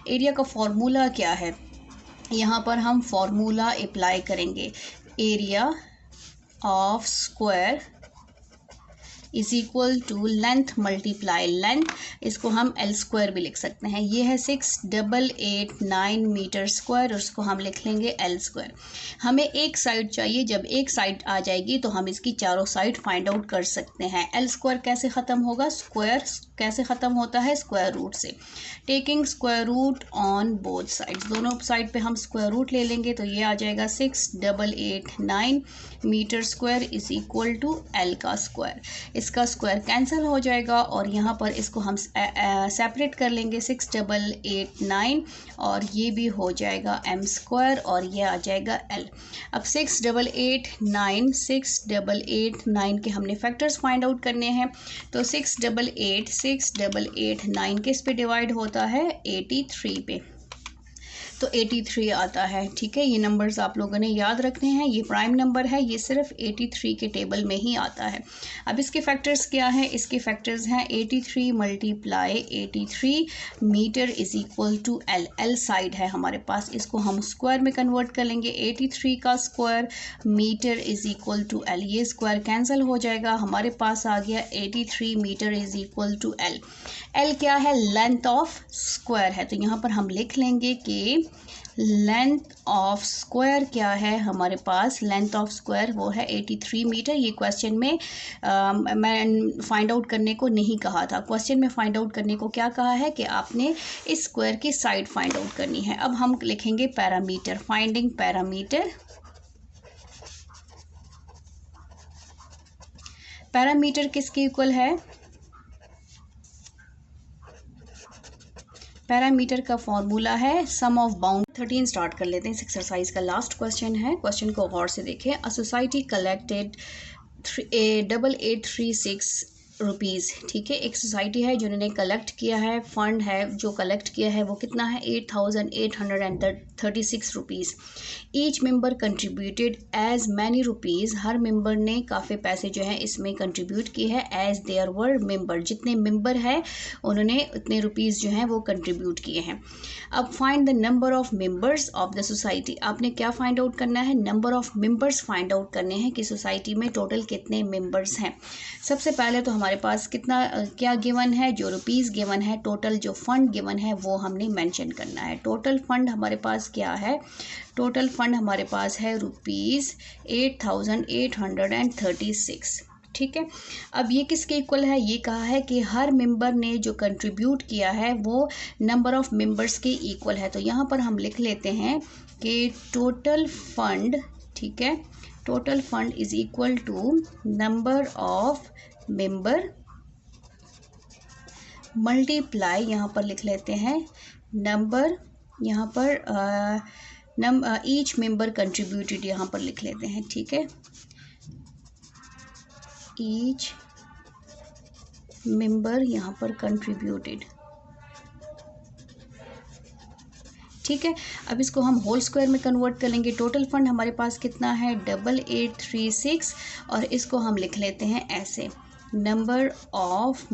एरिया का फॉर्मूला क्या है? यहाँ पर हम फॉर्मूला अप्लाई करेंगे। Area of square is equal to length multiply length. इसको हम एल स्क्वायर भी लिख सकते हैं। ये है 6889 मीटर स्क्वायर और उसको हम लिख लेंगे एल स्क्वायर। हमें एक साइड चाहिए, जब एक साइड आ जाएगी तो हम इसकी चारों साइड फाइंड आउट कर सकते हैं। एल स्क्वायर कैसे ख़त्म होगा? स्क्वायर कैसे ख़त्म होता है? स्क्वायर रूट से। Taking square root on both sides, दोनों साइड पे हम स्क्वायर रूट ले लेंगे तो ये आ जाएगा 6889 metre square is equal to L का स्क्वायर। इसका स्क्वायर कैंसिल हो जाएगा और यहाँ पर इसको हम सेपरेट कर लेंगे 6889 और ये भी हो जाएगा एम स्क्वायर और ये आ जाएगा एल। अब 6889 के हमने फैक्टर्स फाइंड आउट करने हैं। तो 688 किस पे डिवाइड होता है? 83 पे, तो 83 आता है। ठीक है, ये नंबर्स आप लोगों ने याद रखने हैं। ये प्राइम नंबर है, ये सिर्फ 83 के टेबल में ही आता है। अब इसके फैक्टर्स क्या है? इसके फैक्टर्स हैं 83 × 83 metre is equal to L. L side है हमारे पास, इसको हम स्क्वायर में कन्वर्ट कर लेंगे। 83 का square metre is equal to L. ये स्क्वायर कैंसिल हो जाएगा, हमारे पास आ गया 83 metre is equal to L. L क्या है? लेंथ ऑफ स्क्वायर है, तो यहाँ पर हम लिख लेंगे कि लेंथ ऑफ स्क्वायर क्या है हमारे पास? लेंथ ऑफ स्क्वायर वो है 83 मीटर। ये क्वेश्चन में मैं फाइंड आउट करने को नहीं कहा था। क्वेश्चन में फाइंड आउट करने को क्या कहा है कि आपने इस स्क्वायर की साइड फाइंड आउट करनी है। अब हम लिखेंगे पैरामीटर, फाइंडिंग पैरामीटर। पैरामीटर किसके इक्वल है? पैरामीटर का फॉर्मूला है सम ऑफ बाउंड। 13 स्टार्ट कर लेते हैं। इस एक्सरसाइज का लास्ट क्वेश्चन है। क्वेश्चन को गौर से देखें। A society collected 8836 rupees. ठीक है, एक सोसाइटी है जिन्होंने कलेक्ट किया है, फंड है जो कलेक्ट किया है वो कितना है? 8836 rupees. Each member contributed as many rupees. हर मेंबर ने काफ़ी पैसे जो है इसमें कंट्रीब्यूट किए हैं। एज देयर वर मेंबर, जितने मेंबर है उन्होंने उतने रुपीज़ जो हैं वो कंट्रीब्यूट किए हैं। अब find the number of members of the society. आपने क्या फाइंड आउट करना है? Number of members find out करने हैं कि सोसाइटी में टोटल कितने मेंबर्स हैं। सबसे पहले तो हमारे पास कितना क्या गिवन है, जो रुपीज़ गिवन है, टोटल जो फंड गिवन है वो हमने मेंशन करना है। टोटल फंड हमारे पास क्या है, टोटल फंड हमारे पास है रुपीज़ 8836। ठीक है, अब ये किसके इक्वल है, ये कहा है कि हर मेंबर ने जो कंट्रीब्यूट किया है वो नंबर ऑफ मेंबर्स के इक्वल है। तो यहाँ पर हम लिख लेते हैं कि टोटल फंड, ठीक है, total fund is equal to number of member multiply, यहाँ पर लिख लेते हैं नंबर, यहाँ पर ईच मेंबर कंट्रीब्यूटेड यहाँ पर लिख लेते हैं। ठीक है, ईच मेंबर यहाँ पर कंट्रीब्यूटेड। ठीक है, अब इसको हम होल स्क्वायर में कन्वर्ट कर लेंगे। टोटल फंड हमारे पास कितना है 8836 और इसको हम लिख लेते हैं ऐसे, number of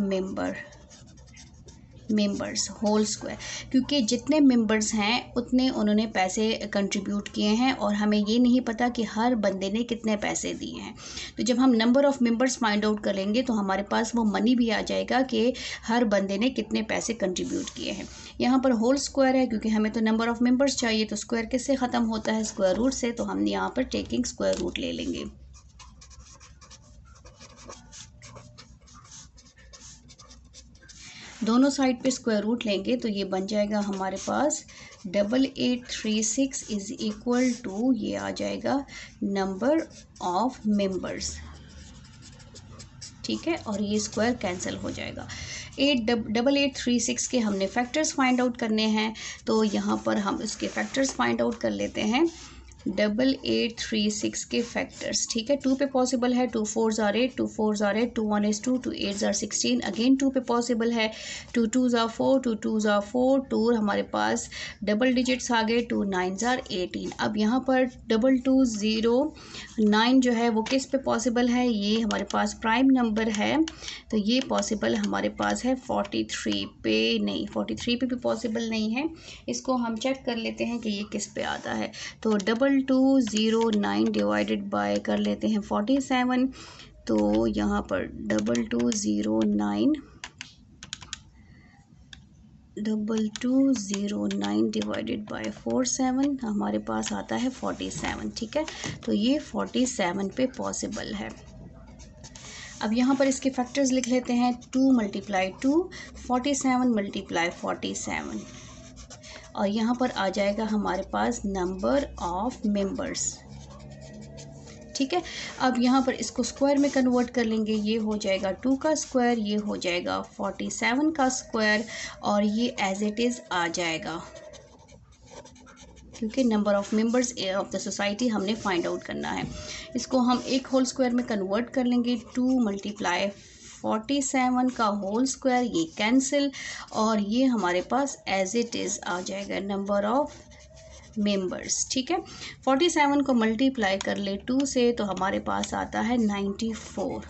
members whole square, क्योंकि जितने मेंबर्स हैं उतने उन्होंने पैसे कंट्रीब्यूट किए हैं और हमें ये नहीं पता कि हर बंदे ने कितने पैसे दिए हैं। तो जब हम number of members find out कर लेंगे तो हमारे पास वो मनी भी आ जाएगा कि हर बंदे ने कितने पैसे कंट्रीब्यूट किए हैं। यहाँ पर होल स्क्वायर है क्योंकि हमें तो नंबर ऑफ मेंबर्स चाहिए, तो स्क्वायर किससे ख़त्म होता है, स्क्वायर रूट से, तो हम यहाँ पर टेकिंग स्क्वायर रूट ले लेंगे। दोनों साइड पे स्क्वायर रूट लेंगे तो ये बन जाएगा हमारे पास 8836 इज इक्वल टू, ये आ जाएगा नंबर ऑफ मेंबर्स। ठीक है, और ये स्क्वायर कैंसिल हो जाएगा। 8836 के हमने फैक्टर्स फाइंड आउट करने हैं, तो यहाँ पर हम इसके फैक्टर्स फाइंड आउट कर लेते हैं। 8836 के फैक्टर्स, ठीक है, 2 पे पॉसिबल है, 2 4s are 8, 2 4s are 8, 2 1 is 2, 2 8s are 16, again 2 पे पॉसिबल है, 2 2s are 4, 2 2s are 4, 2 हमारे पास डबल डिजिट्स आ गए, 2 9s are 18। अब यहाँ पर 2209 जो है वो किस पे पॉसिबल है, ये हमारे पास प्राइम नंबर है, तो ये पॉसिबल हमारे पास है 43 पे, नहीं 43 पे भी पॉसिबल नहीं है। इसको हम चेक कर लेते हैं कि ये किस पे आता है, तो 2209 डिवाइडेड बाय कर लेते हैं 47, तो यहाँ पर 2209 डिवाइडेड बाय 47 हमारे पास आता है 47। ठीक है, तो ये 47 पे पॉसिबल है। अब यहाँ पर इसके फैक्टर्स लिख लेते हैं, 2 × 2 47 × 47 और यहाँ पर आ जाएगा हमारे पास नंबर ऑफ मेंबर्स। ठीक है, अब यहाँ पर इसको स्क्वायर में कन्वर्ट कर लेंगे, ये हो जाएगा 2 का स्क्वायर, ये हो जाएगा 47 का स्क्वायर और ये एज इट इज़ आ जाएगा क्योंकि number of members of the society हमने फाइंड आउट करना है। इसको हम एक होल स्क्वायर में कन्वर्ट कर लेंगे, 2 × 47 का होल स्क्वायर, ये कैंसिल और ये हमारे पास एज इट इज़ आ जाएगा नंबर ऑफ मेंबर्स। ठीक है, 47 को मल्टीप्लाई कर ले 2 से तो हमारे पास आता है 94।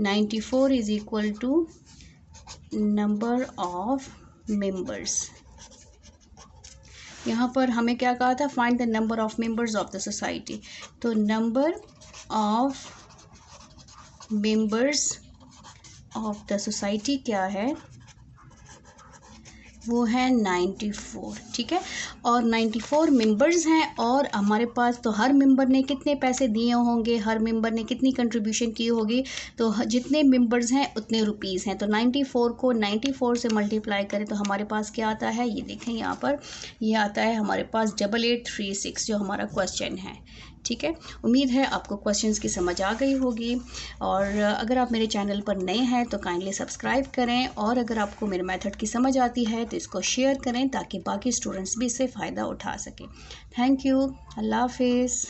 94 is equal to number of members. यहाँ पर हमें क्या कहा था, find the number of members of the society, तो number of members of the society क्या है, वो है 94। ठीक है, और 94 मेंबर्स हैं और हमारे पास तो हर मेंबर ने कितने पैसे दिए होंगे, हर मेंबर ने कितनी कंट्रीब्यूशन की होगी, तो जितने मेंबर्स हैं उतने रुपीज़ हैं, तो 94 को 94 से मल्टीप्लाई करें तो हमारे पास क्या आता है, ये देखें यहाँ पर ये आता है हमारे पास 8836 जो हमारा क्वेश्चन है। ठीक है, उम्मीद है आपको क्वेश्चंस की समझ आ गई होगी और अगर आप मेरे चैनल पर नए हैं तो काइंडली सब्सक्राइब करें और अगर आपको मेरे मेथड की समझ आती है तो इसको शेयर करें ताकि बाकी स्टूडेंट्स भी इससे फ़ायदा उठा सकें। थैंक यू, अल्लाह हाफिज़।